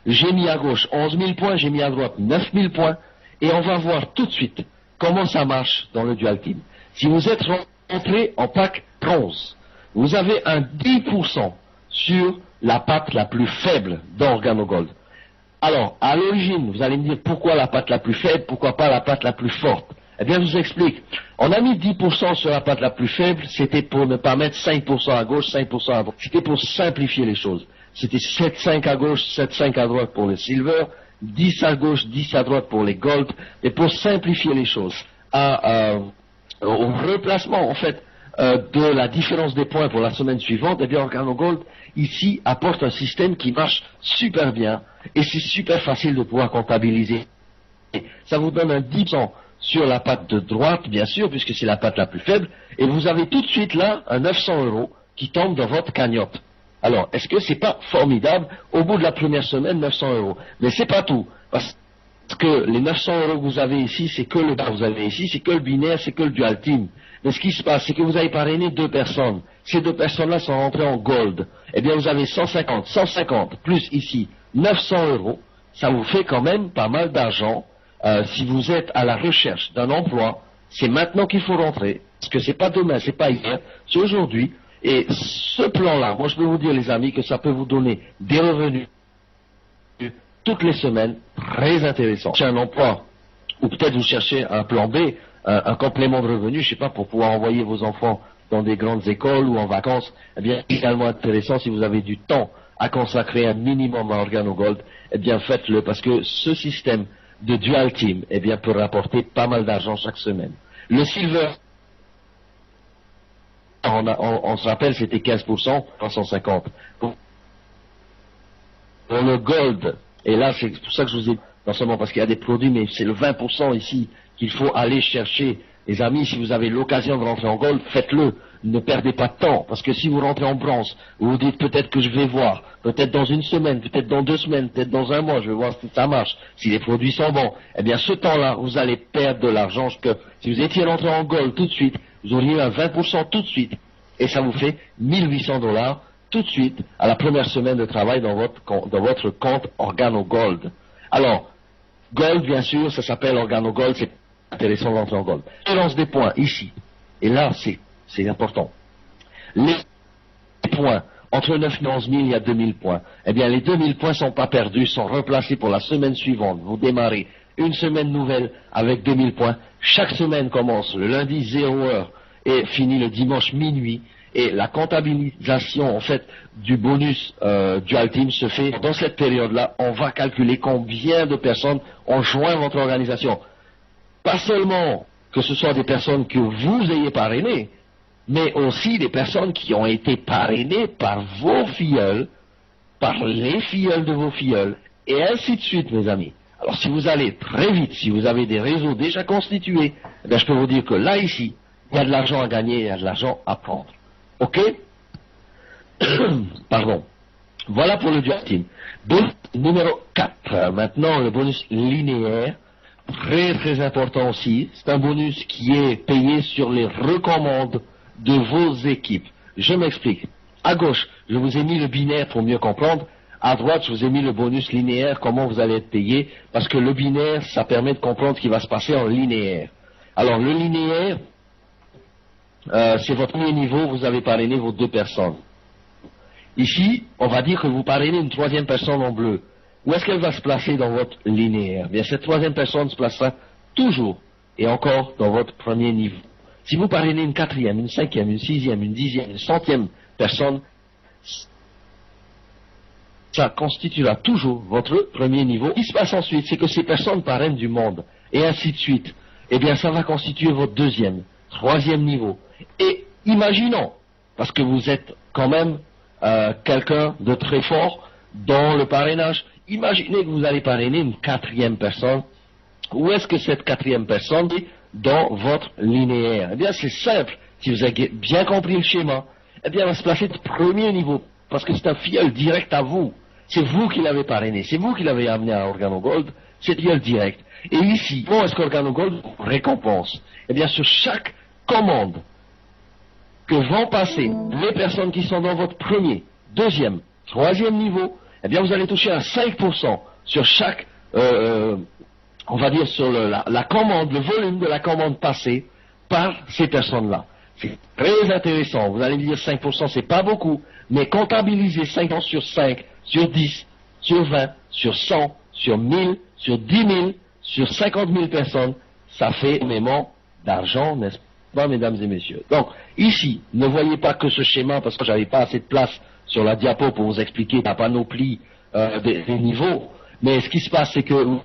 j'ai mis à gauche 11 000 points, j'ai mis à droite 9 000 points, et on va voir tout de suite comment ça marche dans le Dual Team. Si vous êtes rentré en pack bronze, vous avez un 10% sur la patte la plus faible d'OrganoGold. Alors, à l'origine, vous allez me dire pourquoi la patte la plus faible, pourquoi pas la patte la plus forte? Eh bien, je vous explique. On a mis 10% sur la patte la plus faible, c'était pour ne pas mettre 5% à gauche, 5% à droite. C'était pour simplifier les choses. C'était 7,5 à gauche, 7,5 à droite pour les silver, 10 à gauche, 10 à droite pour les gold, et pour simplifier les choses. Au replacement, en fait, de la différence des points pour la semaine suivante, eh bien, OrganoGold, ici, apporte un système qui marche super bien, et c'est super facile de pouvoir comptabiliser. Ça vous donne un 10% sur la patte de droite, bien sûr, puisque c'est la patte la plus faible, et vous avez tout de suite là un 900 € qui tombe dans votre cagnotte. Alors, est-ce que c'est pas formidable? Au bout de la première semaine, 900 €. Mais c'est pas tout. Parce que les 900 € que vous avez ici, c'est que le binaire, c'est que le Dual Team. Mais ce qui se passe, c'est que vous avez parrainé deux personnes. Ces deux personnes-là sont rentrées en gold. Eh bien, vous avez 150, plus ici 900 €. Ça vous fait quand même pas mal d'argent. Si vous êtes à la recherche d'un emploi, c'est maintenant qu'il faut rentrer. Parce que c'est pas demain, c'est pas hier, c'est aujourd'hui. Et ce plan-là, moi je peux vous dire les amis que ça peut vous donner des revenus toutes les semaines, très intéressant. C'est un emploi, ou peut-être vous cherchez un plan B, un complément de revenus, je sais pas, pour pouvoir envoyer vos enfants dans des grandes écoles ou en vacances, eh bien, également intéressant si vous avez du temps à consacrer un minimum à OrganoGold, eh bien, faites-le, parce que ce système de Dual Team, eh bien, peut rapporter pas mal d'argent chaque semaine. Le Silver, on se rappelle, c'était 15%, 350. Pour le Gold, et là, c'est pour ça que je vous ai, non seulement parce qu'il y a des produits, mais c'est le 20% ici qu'il faut aller chercher. Les amis, si vous avez l'occasion de rentrer en Gold, faites-le. Ne perdez pas de temps, parce que si vous rentrez en bronze, vous vous dites peut-être que je vais voir, peut-être dans une semaine, peut-être dans 2 semaines, peut-être dans un mois, je vais voir si ça marche, si les produits sont bons. Eh bien, ce temps-là, vous allez perdre de l'argent, que si vous étiez rentré en Gold tout de suite, vous auriez un 20% tout de suite, et ça vous fait 1800 $ tout de suite à la première semaine de travail dans votre compte OrganoGold. Alors, Gold, bien sûr, ça s'appelle OrganoGold, c'est intéressant d'entrer en Gold. Je lance des points ici, et là, c'est important. Les points, entre 9 et 11 000, il y a 2000 points. Eh bien, les 2000 points ne sont pas perdus, sont replacés pour la semaine suivante. Vous démarrez une semaine nouvelle avec 2000 points. Chaque semaine commence le lundi 0h et finit le dimanche minuit. Et la comptabilisation, en fait, du bonus Dual Team se fait dans cette période-là. On va calculer combien de personnes ont joint votre organisation. Pas seulement que ce soit des personnes que vous ayez parrainées, mais aussi des personnes qui ont été parrainées par vos filleuls, par les filleuls de vos filleuls, et ainsi de suite, mes amis. Alors, si vous allez très vite, si vous avez des réseaux déjà constitués, eh bien, je peux vous dire que là, ici, il y a de l'argent à gagner, il y a de l'argent à prendre. OK? Pardon. Voilà pour le dual team. Bonus numéro 4. Maintenant, le bonus linéaire. Très très important aussi. C'est un bonus qui est payé sur les recommandes de vos équipes. Je m'explique. À gauche, je vous ai mis le binaire pour mieux comprendre. À droite, je vous ai mis le bonus linéaire, comment vous allez être payé. Parce que le binaire, ça permet de comprendre ce qui va se passer en linéaire. Alors, le linéaire, c'est votre premier niveau, vous avez parrainé vos 2 personnes. Ici, on va dire que vous parrainez une 3e personne en bleu. Où est-ce qu'elle va se placer dans votre linéaire? Bien, cette 3e personne se placera toujours et encore dans votre premier niveau. Si vous parrainez une 4e, une 5e, une 6e, une 10e, une 100e personne, ça constituera toujours votre premier niveau. Ce qui se passe ensuite, c'est que ces personnes parrainent du monde, et ainsi de suite. Eh bien, ça va constituer votre 2e, 3e niveau. Et imaginons, parce que vous êtes quand même quelqu'un de très fort dans le parrainage, imaginez que vous allez parrainer une 4e personne. Où est-ce que cette 4e personne est dans votre linéaire? Eh bien, c'est simple. Si vous avez bien compris le schéma, eh bien, elle va se placer de premier niveau, parce que c'est un filleul direct à vous. C'est vous qui l'avez parrainé, c'est vous qui l'avez amené à OrganoGold, c'est filleul direct. Et ici, comment est-ce qu'OrganoGold vous récompense? Eh bien, sur chaque commande que vont passer les personnes qui sont dans votre premier, 2e, 3e niveau, eh bien, vous allez toucher un 5% sur chaque, on va dire sur la commande, le volume de la commande passée par ces personnes-là. C'est très intéressant. Vous allez me dire 5%, c'est pas beaucoup, mais comptabiliser 5 sur 5, sur 10, sur 20, sur 100, sur 1000, sur 10 000, sur 50 000 personnes, ça fait énormément d'argent, n'est-ce pas, mesdames et messieurs? Donc, ici, ne voyez pas que ce schéma, parce que j'avais pas assez de place sur la diapo pour vous expliquer la panoplie des niveaux, mais ce qui se passe, c'est que vous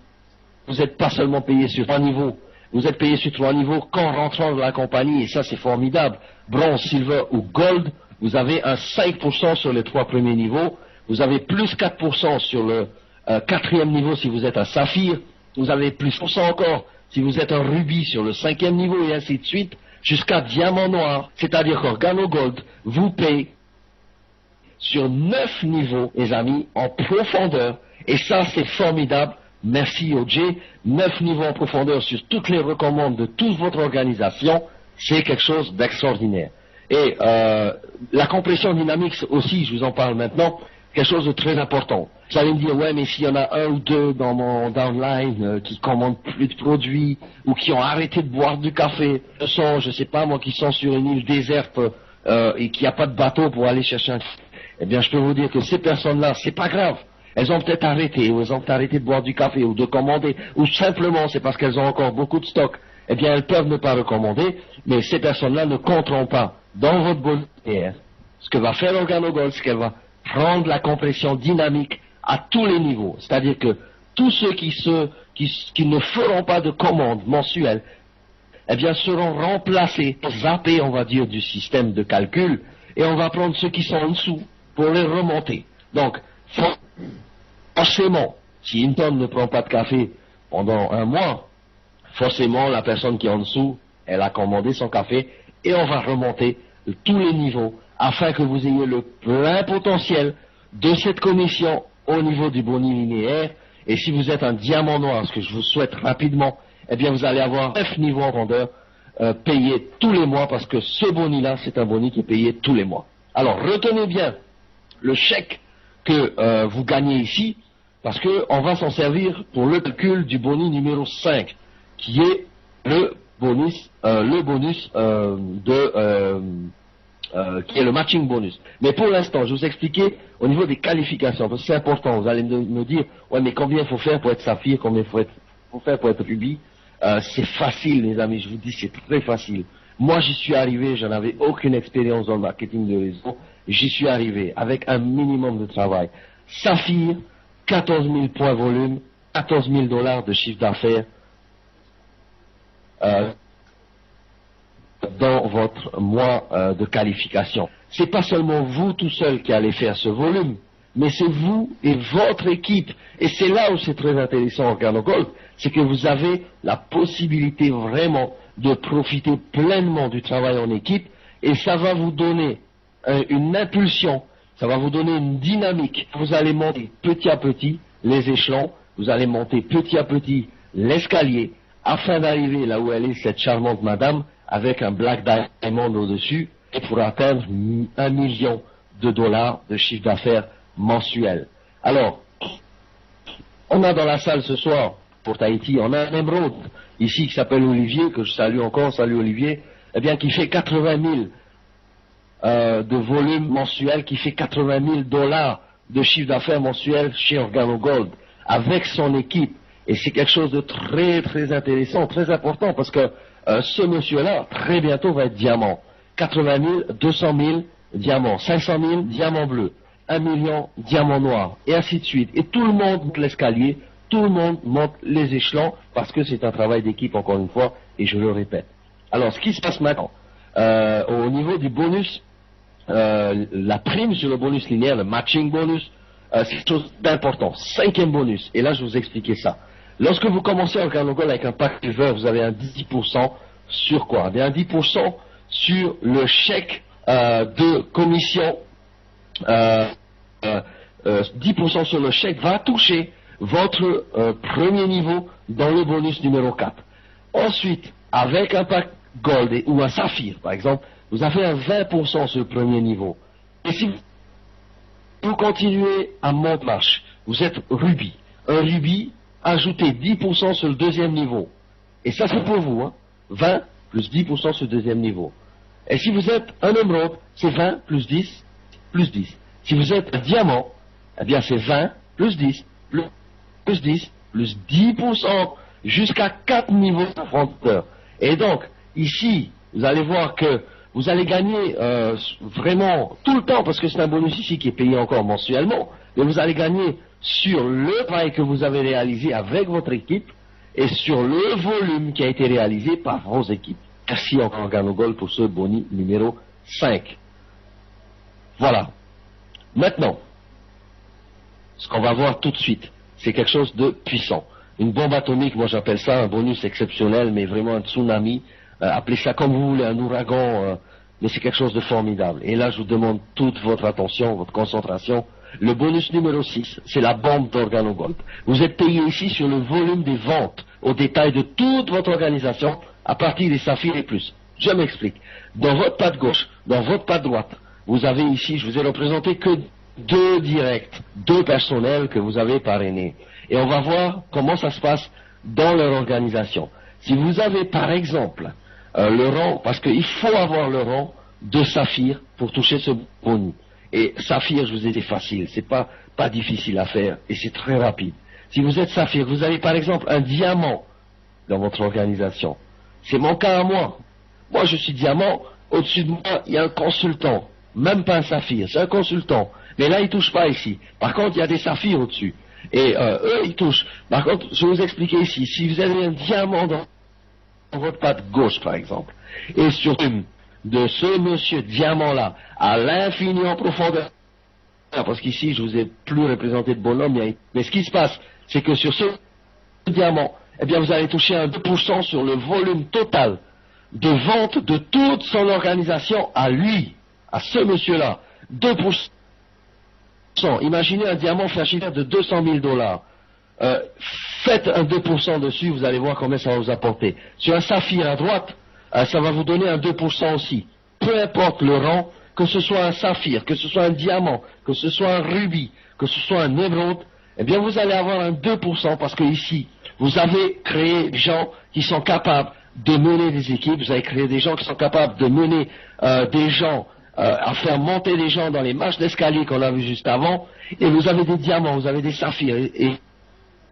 n'êtes pas seulement payé sur 3 niveaux, vous êtes payé sur 3 niveaux qu'en rentrant dans la compagnie, et ça c'est formidable. Bronze, silver ou gold, vous avez un 5% sur les 3 premiers niveaux, vous avez plus 4% sur le 4e niveau si vous êtes un saphir, vous avez plus 4% encore si vous êtes un rubis sur le 5e niveau, et ainsi de suite, jusqu'à diamant noir. C'est-à-dire qu'OrganoGold vous paye sur 9 niveaux, les amis, en profondeur, et ça c'est formidable. Merci OJ, 9 niveaux en profondeur sur toutes les recommandes de toute votre organisation, c'est quelque chose d'extraordinaire. Et la compression dynamique aussi, je vous en parle maintenant, quelque chose de très important. Vous allez me dire, ouais, mais s'il y en a 1 ou 2 dans mon downline qui commandent plus de produits, ou qui ont arrêté de boire du café, je sais pas moi, qui sont sur une île déserte et qu'il n'y a pas de bateau pour aller chercher un... Eh bien, je peux vous dire que ces personnes-là, c'est pas grave. Elles ont peut-être arrêté, ou elles ont arrêté de boire du café, ou de commander, ou simplement c'est parce qu'elles ont encore beaucoup de stock. Eh bien, elles peuvent ne pas recommander, mais ces personnes-là ne compteront pas dans votre bonus. Ce que va faire OrganoGold, c'est qu'elle va prendre la compression dynamique à tous les niveaux. C'est-à-dire que tous ceux qui ne feront pas de commandes mensuelles, eh bien, seront remplacés, zappés, on va dire, du système de calcul, et on va prendre ceux qui sont en dessous pour les remonter. Donc, forcément, si Hinton ne prend pas de café pendant 1 mois, forcément la personne qui est en dessous, elle a commandé son café, et on va remonter tous les niveaux afin que vous ayez le plein potentiel de cette commission au niveau du boni linéaire. Et si vous êtes un diamant noir, ce que je vous souhaite rapidement, eh bien vous allez avoir 9 niveaux en vendeur payés tous les mois, parce que ce boni-là, c'est un boni qui est payé tous les mois. Alors retenez bien le chèque que vous gagnez ici, parce qu'on va s'en servir pour le calcul du boni numéro 5, qui est le bonus qui est le matching bonus. Mais pour l'instant, je vous expliquais au niveau des qualifications, parce que c'est important. Vous allez me dire, ouais, mais combien il faut faire pour être saphir, combien il faut faire pour être rubis? C'est facile, mes amis, je vous dis, c'est très facile. Moi, j'y suis arrivé, je n'avais aucune expérience dans le marketing de réseau. J'y suis arrivé avec un minimum de travail. Saphir, 14 000 points volume, 14 000 $ de chiffre d'affaires dans votre mois de qualification. C'est pas seulement vous tout seul qui allez faire ce volume, mais c'est vous et votre équipe. Et c'est là où c'est très intéressant en OrganoGold, c'est que vous avez la possibilité vraiment de profiter pleinement du travail en équipe, et ça va vous donner une impulsion, Ça va vous donner une dynamique. Vous allez monter petit à petit les échelons, vous allez monter petit à petit l'escalier, afin d'arriver là où elle est, cette charmante madame, avec un Black Diamond au-dessus, et pour atteindre 1 million de dollars de chiffre d'affaires mensuel. Alors, on a dans la salle ce soir, pour Tahiti, on a un émeraude, ici, qui s'appelle Olivier, que je salue encore, salut Olivier, eh bien, qui fait 80 000 de volume mensuel, qui fait 80 000 dollars de chiffre d'affaires mensuel chez OrganoGold, avec son équipe. Et c'est quelque chose de très très intéressant, très important, parce que ce monsieur-là, très bientôt, va être diamant. 80 000, 200 000 diamants, 500 000 diamants bleus, 1 million diamants noirs, et ainsi de suite. Et tout le monde monte l'escalier, tout le monde monte les échelons, parce que c'est un travail d'équipe, encore une fois, et je le répète. Alors, ce qui se passe maintenant, au niveau du bonus, la prime sur le bonus linéaire, le matching bonus, c'est quelque chose d'important. 5e bonus, et là je vais vous expliquer ça. Lorsque vous commencez à OrganoGold avec un pack silver, vous avez un 10% sur quoi? Eh bien, un 10% sur le chèque de commission. 10% sur le chèque va toucher votre premier niveau dans le bonus numéro 4. Ensuite, avec un pack gold ou un saphir, par exemple, vous avez un 20% sur le premier niveau. Et si vous continuez à monter marche, vous êtes rubis. Un rubis, ajoutez 10% sur le deuxième niveau. Et ça, c'est pour vous, hein. 20 plus 10% sur le deuxième niveau. Et si vous êtes un émeraude, c'est 20 plus 10 plus 10. Si vous êtes un diamant, eh bien c'est 20 plus 10 plus 10 plus 10% jusqu'à 4 niveaux d'affronteur. Et donc, ici, vous allez voir que vous allez gagner vraiment tout le temps, parce que c'est un bonus ici qui est payé encore mensuellement, mais vous allez gagner sur le travail que vous avez réalisé avec votre équipe et sur le volume qui a été réalisé par vos équipes. Merci encore OrganoGold pour ce boni numéro 5. Voilà. Maintenant, ce qu'on va voir tout de suite, c'est quelque chose de puissant. Une bombe atomique, moi j'appelle ça un bonus exceptionnel, mais vraiment un tsunami. Appelez ça comme vous voulez, un ouragan, mais c'est quelque chose de formidable. Et là, je vous demande toute votre attention, votre concentration. Le bonus numéro 6, c'est la bombe d'OrganoGold. Vous êtes payé ici sur le volume des ventes, au détail de toute votre organisation, à partir des saphirs et plus. Je m'explique. Dans votre patte gauche, dans votre patte droite, vous avez ici, je vous ai représenté que 2 directs, 2 personnels que vous avez parrainés. Et on va voir comment ça se passe dans leur organisation. Si vous avez par exemple le rang, parce qu'il faut avoir le rang de saphir pour toucher ce bonus. Et saphir, je vous ai dit facile, c'est pas difficile à faire et c'est très rapide. Si vous êtes saphir, vous avez par exemple un diamant dans votre organisation. C'est mon cas à moi. Moi je suis diamant, au-dessus de moi il y a un consultant, même pas un saphir, c'est un consultant. Mais là il touche pas ici. Par contre il y a des saphirs au-dessus. Et eux ils touchent. Par contre, je vais vous expliquer ici, si vous avez un diamant dans votre patte gauche par exemple, et sur de ce monsieur diamant-là, à l'infini en profondeur, parce qu'ici, je vous ai plus représenté de bonhomme, mais ce qui se passe, c'est que sur ce diamant, eh bien, vous allez toucher un 2% sur le volume total de vente de toute son organisation à lui, à ce monsieur-là. 2%. Imaginez un diamant fait un chiffre de 200 000 dollars. Faites un 2% dessus, vous allez voir combien ça va vous apporter. Sur un saphir à droite, ça va vous donner un 2% aussi. Peu importe le rang, que ce soit un saphir, que ce soit un diamant, que ce soit un rubis, que ce soit un émeraude, eh bien vous allez avoir un 2% parce que ici, vous avez créé des gens qui sont capables de mener des équipes, vous avez créé des gens qui sont capables de mener des gens, à faire monter des gens dans les marches d'escalier qu'on a vu juste avant, et vous avez des diamants, vous avez des saphirs,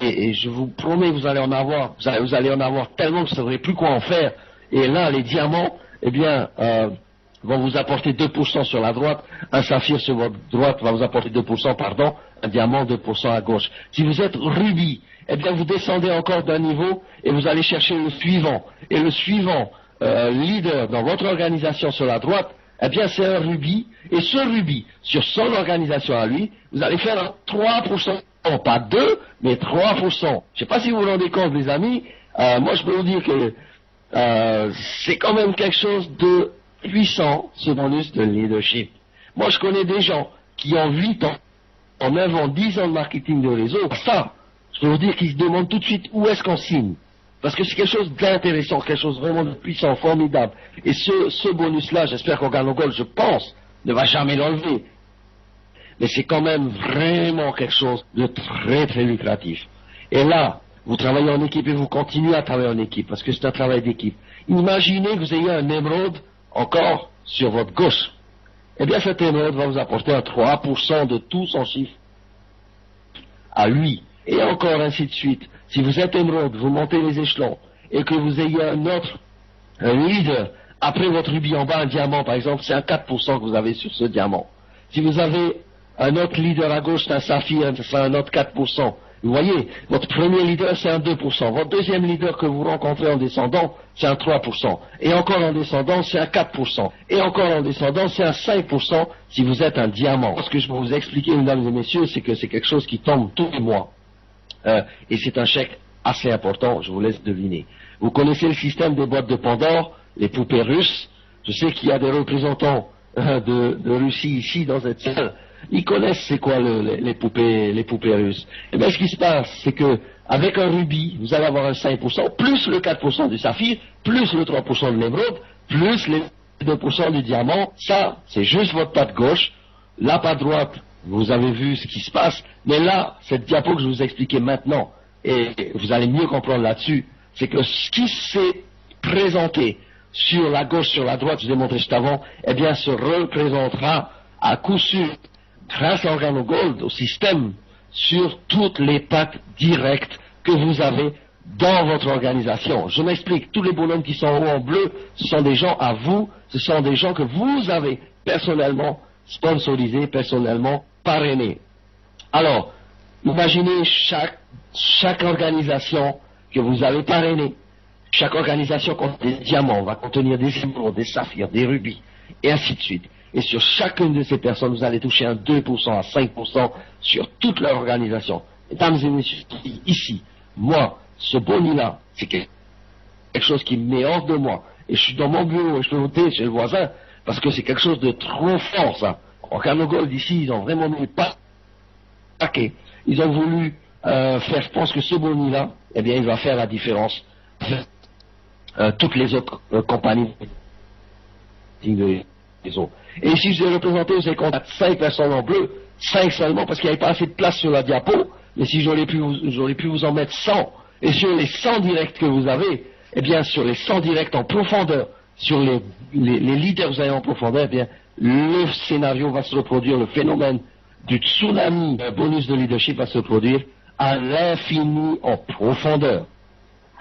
et je vous promets, vous allez en avoir, vous allez en avoir tellement que vous ne saurez plus quoi en faire. Et là, les diamants, eh bien, vont vous apporter 2% sur la droite, un saphir sur votre droite va vous apporter 2%, pardon, un diamant 2% à gauche. Si vous êtes rubis, eh bien, vous descendez encore d'un niveau et vous allez chercher le suivant. Et le suivant, leader dans votre organisation sur la droite, eh bien, c'est un rubis. Et ce rubis, sur son organisation à lui, vous allez faire un 3%. Non, pas 2, mais 3%. Je ne sais pas si vous vous rendez compte, les amis. Moi, je peux vous dire que c'est quand même quelque chose de puissant, ce bonus de leadership. Moi, je connais des gens qui en 8 ans, en 9 ans, 10 ans de marketing de réseau, ça, je peux vous dire qu'ils se demandent tout de suite où est-ce qu'on signe. Parce que c'est quelque chose d'intéressant, quelque chose vraiment de puissant, formidable. Et ce bonus-là, j'espère qu'Organogol, je pense, ne va jamais l'enlever. Mais c'est quand même vraiment quelque chose de très très lucratif. Et là, vous travaillez en équipe et vous continuez à travailler en équipe, parce que c'est un travail d'équipe. Imaginez que vous ayez un émeraude encore sur votre gauche. Eh bien, cet émeraude va vous apporter un 3% de tout son chiffre à lui. Et encore ainsi de suite. Si vous êtes émeraude, vous montez les échelons, et que vous ayez un leader, après votre rubis en bas, un diamant par exemple, c'est un 4% que vous avez sur ce diamant. Si vous avez un autre leader à gauche, c'est un saphir, c'est un autre 4%. Vous voyez, votre premier leader, c'est un 2%. Votre deuxième leader que vous rencontrez en descendant, c'est un 3%. Et encore en descendant, c'est un 4%. Et encore en descendant, c'est un 5% si vous êtes un diamant. Ce que je peux vous expliquer, mesdames et messieurs, c'est que c'est quelque chose qui tombe tous les mois. Et c'est un chèque assez important, je vous laisse deviner. Vous connaissez le système des boîtes de Pandore, les poupées russes. Je sais qu'il y a des représentants de Russie ici dans cette salle. Ils connaissent c'est quoi les poupées russes. Et bien ce qui se passe, c'est que avec un rubis, vous allez avoir un 5%, plus le 4% du saphir, plus le 3% de l'émeraude, plus les 2% du diamant. Ça, c'est juste votre patte gauche. La patte droite, vous avez vu ce qui se passe. Mais là, cette diapo que je vous expliquais maintenant, et vous allez mieux comprendre là-dessus, c'est que ce qui s'est présenté sur la gauche, sur la droite, je vous ai montré juste avant, eh bien, se représentera à coup sûr, grâce à Organogold, au système, sur toutes les pattes directes que vous avez dans votre organisation. Je m'explique, tous les bonhommes qui sont en haut en bleu, ce sont des gens à vous, ce sont des gens que vous avez personnellement sponsorisés, personnellement parrainés. Alors, imaginez chaque organisation que vous avez parrainée. Chaque organisation contient des diamants, va contenir des émeraudes, des saphirs, des rubis, et ainsi de suite. Et sur chacune de ces personnes, vous allez toucher un 2% à 5% sur toute leur organisation. Mesdames et messieurs, ici, moi, ce boni-là, c'est quelque chose qui me met hors de moi. Et je suis dans mon bureau, et je peux vous dire chez le voisin, parce que c'est quelque chose de trop fort, ça. Organogold, ici, ils ont vraiment mis pas paquet. Ils ont voulu faire, je pense que ce boni-là, eh bien, il va faire la différence. Toutes les autres compagnies des autres. Et ici, je vais représenter, vous avez compté 5 personnes en bleu, 5 seulement, parce qu'il n'y avait pas assez de place sur la diapo, mais si j'aurais pu vous en mettre 100, et sur les 100 directs que vous avez, eh bien, sur les 100 directs en profondeur, sur les leaders que vous avez en profondeur, eh bien, le scénario va se reproduire, le phénomène du tsunami bonus de leadership va se produire à l'infini en profondeur.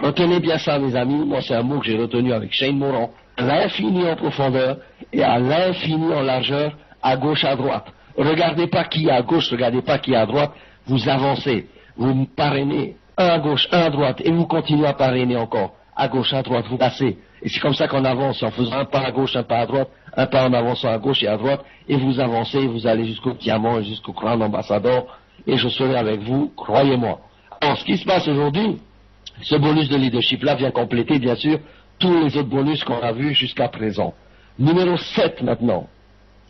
Retenez bien ça, mes amis. Moi, c'est un mot que j'ai retenu avec Shane Moran. À l'infini en profondeur et à l'infini en largeur, à gauche, à droite. Regardez pas qui est à gauche, regardez pas qui est à droite. Vous avancez, vous parrainez un à gauche, un à droite, et vous continuez à parrainer encore. À gauche, à droite, vous passez. Et c'est comme ça qu'on avance, en faisant un pas à gauche, un pas à droite, un pas en avançant à gauche et à droite, et vous avancez, vous allez jusqu'au diamant, jusqu'au crown ambassadeur, et je serai avec vous, croyez-moi. Alors, ce qui se passe aujourd'hui, ce bonus de leadership-là vient compléter, bien sûr, tous les autres bonus qu'on a vus jusqu'à présent. Numéro 7 maintenant.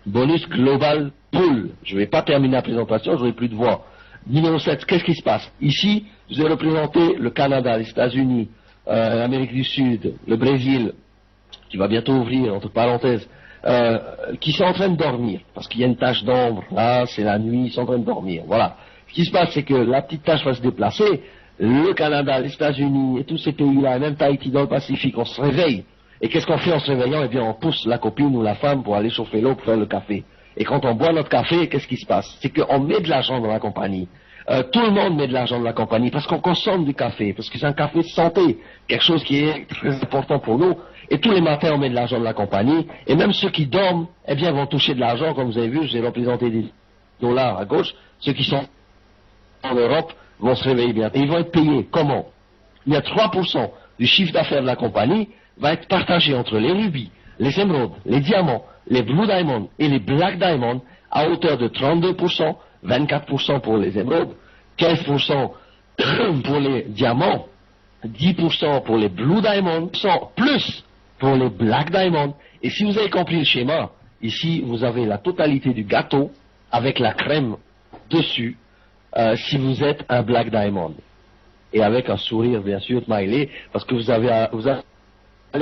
Bonus Global Pool. Je ne vais pas terminer la présentation, je n'aurai plus de voix. Numéro 7, qu'est-ce qui se passe? Ici, je vais représenter le Canada, les États-Unis, l'Amérique du Sud, le Brésil, qui va bientôt ouvrir, entre parenthèses, qui sont en train de dormir, parce qu'il y a une tache d'ombre, là, c'est la nuit, ils sont en train de dormir. Voilà. Ce qui se passe, c'est que la petite tache va se déplacer, le Canada, les États-Unis et tous ces pays-là, et même Tahiti dans le Pacifique, on se réveille. Et qu'est-ce qu'on fait en se réveillant? Eh bien, on pousse la copine ou la femme pour aller chauffer l'eau pour faire le café. Et quand on boit notre café, qu'est-ce qui se passe? C'est qu'on met de l'argent dans la compagnie. Tout le monde met de l'argent dans la compagnie parce qu'on consomme du café, parce que c'est un café de santé, quelque chose qui est très important pour nous. Et tous les matins, on met de l'argent dans la compagnie. Et même ceux qui dorment, eh bien, vont toucher de l'argent, comme vous avez vu, j'ai représenté des dollars à gauche. Ceux qui sont en Europe vont se réveiller bien. Et ils vont être payés. Comment? Il y a 3% du chiffre d'affaires de la compagnie va être partagé entre les rubis, les émeraudes, les diamants, les blue diamonds et les black diamonds à hauteur de 32%, 24% pour les émeraudes, 15% pour les diamants, 10% pour les blue diamonds, plus pour les black diamonds. Et si vous avez compris le schéma, ici vous avez la totalité du gâteau, avec la crème dessus, si vous êtes un Black Diamond. Et avec un sourire, bien sûr, smiley, parce que vous allez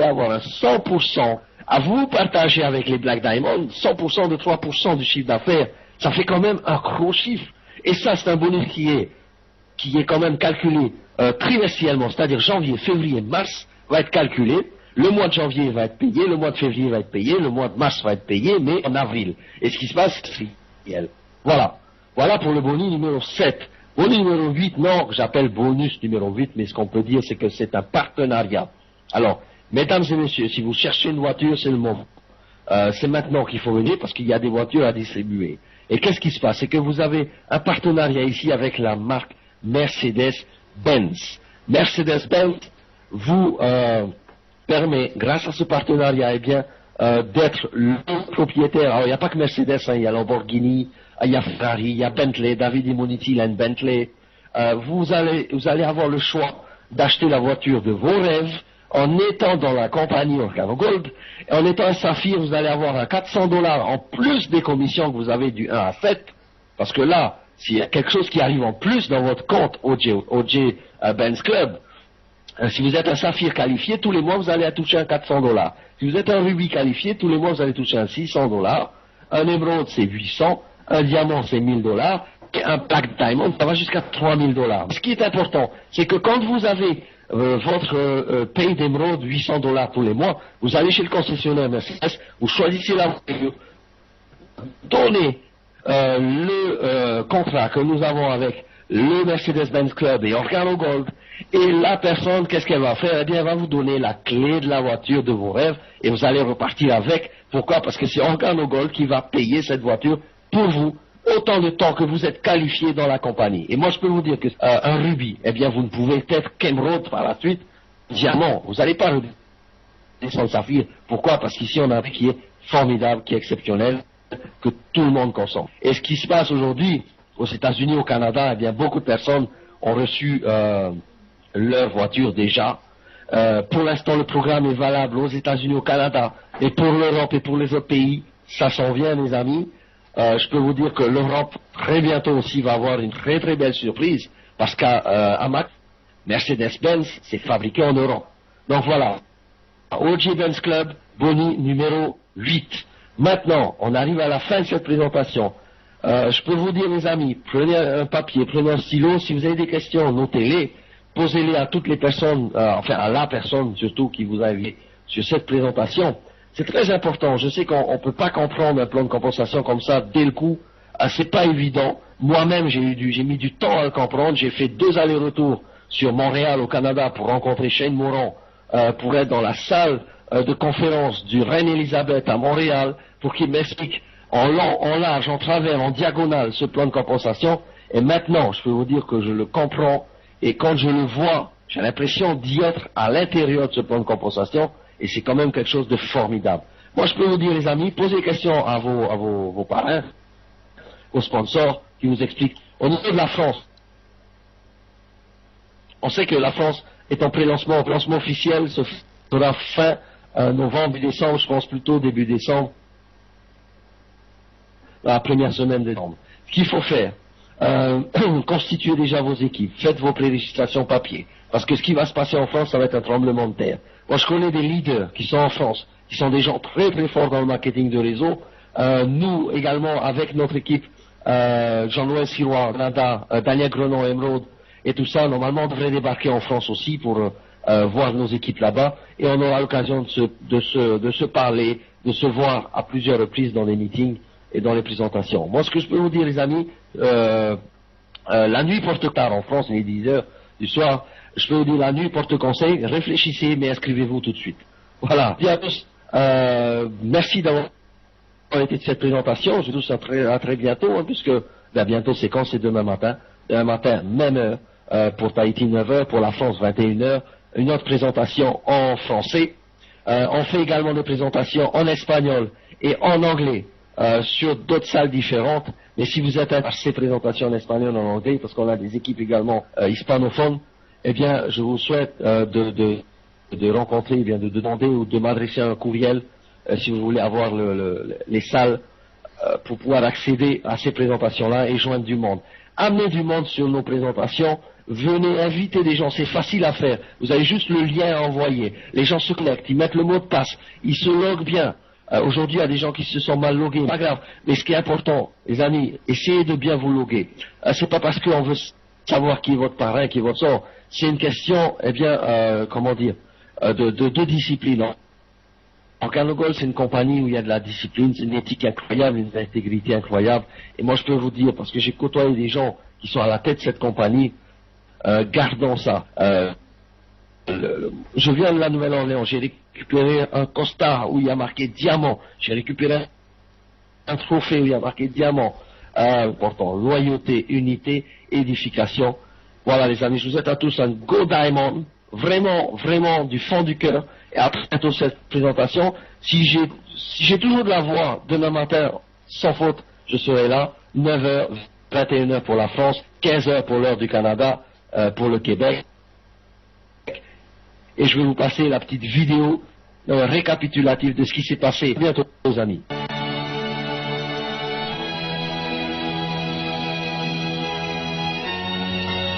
avoir un 100% à vous partager avec les Black Diamond, 100% de 3% du chiffre d'affaires. Ça fait quand même un gros chiffre. Et ça, c'est un bonus qui est quand même calculé trimestriellement, c'est-à-dire janvier, février, mars, va être calculé. Le mois de janvier va être payé, le mois de février va être payé, le mois de mars va être payé, mais en avril. Et ce qui se passe, c'est trimestriel. Voilà. Voilà pour le bonus numéro 7. Bonus numéro 8, non, que j'appelle bonus numéro 8, mais ce qu'on peut dire, c'est que c'est un partenariat. Alors, mesdames et messieurs, si vous cherchez une voiture, c'est le moment. C'est maintenant qu'il faut venir parce qu'il y a des voitures à distribuer. Et qu'est-ce qui se passe? C'est que vous avez un partenariat ici avec la marque Mercedes-Benz. Mercedes-Benz vous permet, grâce à ce partenariat, eh bien, d'être le propriétaire. Alors, il n'y a pas que Mercedes, hein, il y a Lamborghini, il y a Ferrari, il y a Bentley, David Immoniti, il a une Bentley. Vous allez avoir le choix d'acheter la voiture de vos rêves en étant dans la compagnie Organo Gold. Et en étant un saphir, vous allez avoir un $400 en plus des commissions que vous avez du 1 à 7. Parce que là, s'il y a quelque chose qui arrive en plus dans votre compte OJ Benz Club, si vous êtes un saphir qualifié, tous les mois vous allez toucher un $400. Si vous êtes un rubis qualifié, tous les mois vous allez toucher un $600. Un émeraude c'est 800, un diamant c'est $1000, et un Black Diamond ça va jusqu'à $3000. Ce qui est important, c'est que quand vous avez votre paye d'émeraude $800 tous les mois, vous allez chez le concessionnaire Mercedes, vous choisissez la voiture, donnez le contrat que nous avons avec le Mercedes-Benz Club et Organo Gold, et la personne, qu'est-ce qu'elle va faire? Eh bien, elle va vous donner la clé de la voiture de vos rêves, et vous allez repartir avec. Pourquoi? Parce que c'est Organo Gold qui va payer cette voiture pour vous, autant de temps que vous êtes qualifié dans la compagnie. Et moi, je peux vous dire que un rubis, eh bien, vous ne pouvez être qu'émeraude par la suite. Diamant, vous n'allez pas descendre saphir. Pourquoi? Parce qu'ici, on a un prix qui est formidable, qui est exceptionnel, que tout le monde consomme. Et ce qui se passe aujourd'hui, aux États-Unis, au Canada, eh bien, beaucoup de personnes ont reçu leur voiture déjà. Pour l'instant, le programme est valable aux États-Unis, au Canada, et pour l'Europe et pour les autres pays, ça s'en vient, mes amis. Je peux vous dire que l'Europe, très bientôt aussi, va avoir une très très belle surprise, parce qu'à Mercedes-Benz, c'est fabriqué en Europe. Donc voilà, OJ Benz Club, Boni numéro 8. Maintenant, on arrive à la fin de cette présentation. Je peux vous dire, mes amis, prenez un papier, prenez un stylo, si vous avez des questions, notez-les, posez-les à toutes les personnes, enfin à la personne surtout qui vous a invité sur cette présentation. C'est très important, je sais qu'on ne peut pas comprendre un plan de compensation comme ça dès le coup, c'est pas évident. Moi-même j'ai mis du temps à le comprendre, j'ai fait 2 allers-retours sur Montréal au Canada pour rencontrer Shane Moran, pour être dans la salle de conférence du Reine Elisabeth à Montréal, pour qu'il m'explique en long, en large, en travers, en diagonale, ce plan de compensation. Et maintenant, je peux vous dire que je le comprends, et quand je le vois, j'ai l'impression d'y être à l'intérieur de ce plan de compensation, et c'est quand même quelque chose de formidable. Moi, je peux vous dire, les amis, posez des questions à vos parrains, aux sponsors, qui vous expliquent. Au niveau de la France, on sait que la France est en pré-lancement, le lancement officiel se fera fin novembre, décembre, je pense plutôt début décembre, la première semaine de décembre. Ce qu'il faut faire, constituez déjà vos équipes, faites vos préregistrations papier, parce que ce qui va se passer en France, ça va être un tremblement de terre. Moi, je connais des leaders qui sont en France, qui sont des gens très très forts dans le marketing de réseau. Nous, également, avec notre équipe, Jean-Noël Sirois, Nada, Daniel Grenon, Emeraude, et tout ça, normalement, on devrait débarquer en France aussi pour voir nos équipes là-bas, et on aura l'occasion de se parler, de se voir à plusieurs reprises dans les meetings et dans les présentations. Moi, ce que je peux vous dire, les amis, la nuit porte tard en France, il est 10 heures du soir, je peux vous dire la nuit porte conseil, réfléchissez, mais inscrivez-vous tout de suite. Voilà. Bien, merci d'avoir été de cette présentation, je vous dis à très bientôt, hein, puisque bientôt c'est quand? C'est demain matin, même heure, pour Tahiti 9 heures, pour la France 21 heures, une autre présentation en français. On fait également des présentations en espagnol et en anglais sur d'autres salles différentes. Mais si vous êtes à ces présentations en espagnol et en anglais, parce qu'on a des équipes également hispanophones, eh bien, je vous souhaite de rencontrer, eh bien, de demander ou de m'adresser un courriel si vous voulez avoir les salles pour pouvoir accéder à ces présentations-là et joindre du monde. Amenez du monde sur nos présentations, venez inviter des gens, c'est facile à faire. Vous avez juste le lien à envoyer. Les gens se connectent, ils mettent le mot de passe, ils se loguent bien. Aujourd'hui, il y a des gens qui se sont mal logués, pas grave. Mais ce qui est important, les amis, essayez de bien vous loguer. C'est pas parce qu'on veut savoir qui est votre parrain, qui est votre sort. C'est une question, eh bien, comment dire, de discipline. Organogol, c'est une compagnie où il y a de la discipline, c'est une éthique incroyable, une intégrité incroyable. Et moi, je peux vous dire, parce que j'ai côtoyé des gens qui sont à la tête de cette compagnie, gardons ça. Je viens de la Nouvelle-Orléans, j'ai récupéré un costard où il y a marqué diamant, j'ai récupéré un trophée où il y a marqué diamant. Important, loyauté, unité, édification. Voilà les amis, je vous souhaite à tous un Go Diamond, vraiment, vraiment du fond du cœur. Et après bientôt cette présentation, si j'ai toujours de la voix demain matin, sans faute, je serai là, 9h, 21h pour la France, 15h pour l'heure du Canada, pour le Québec. Et je vais vous passer la petite vidéo récapitulative de ce qui s'est passé. À bientôt, les amis.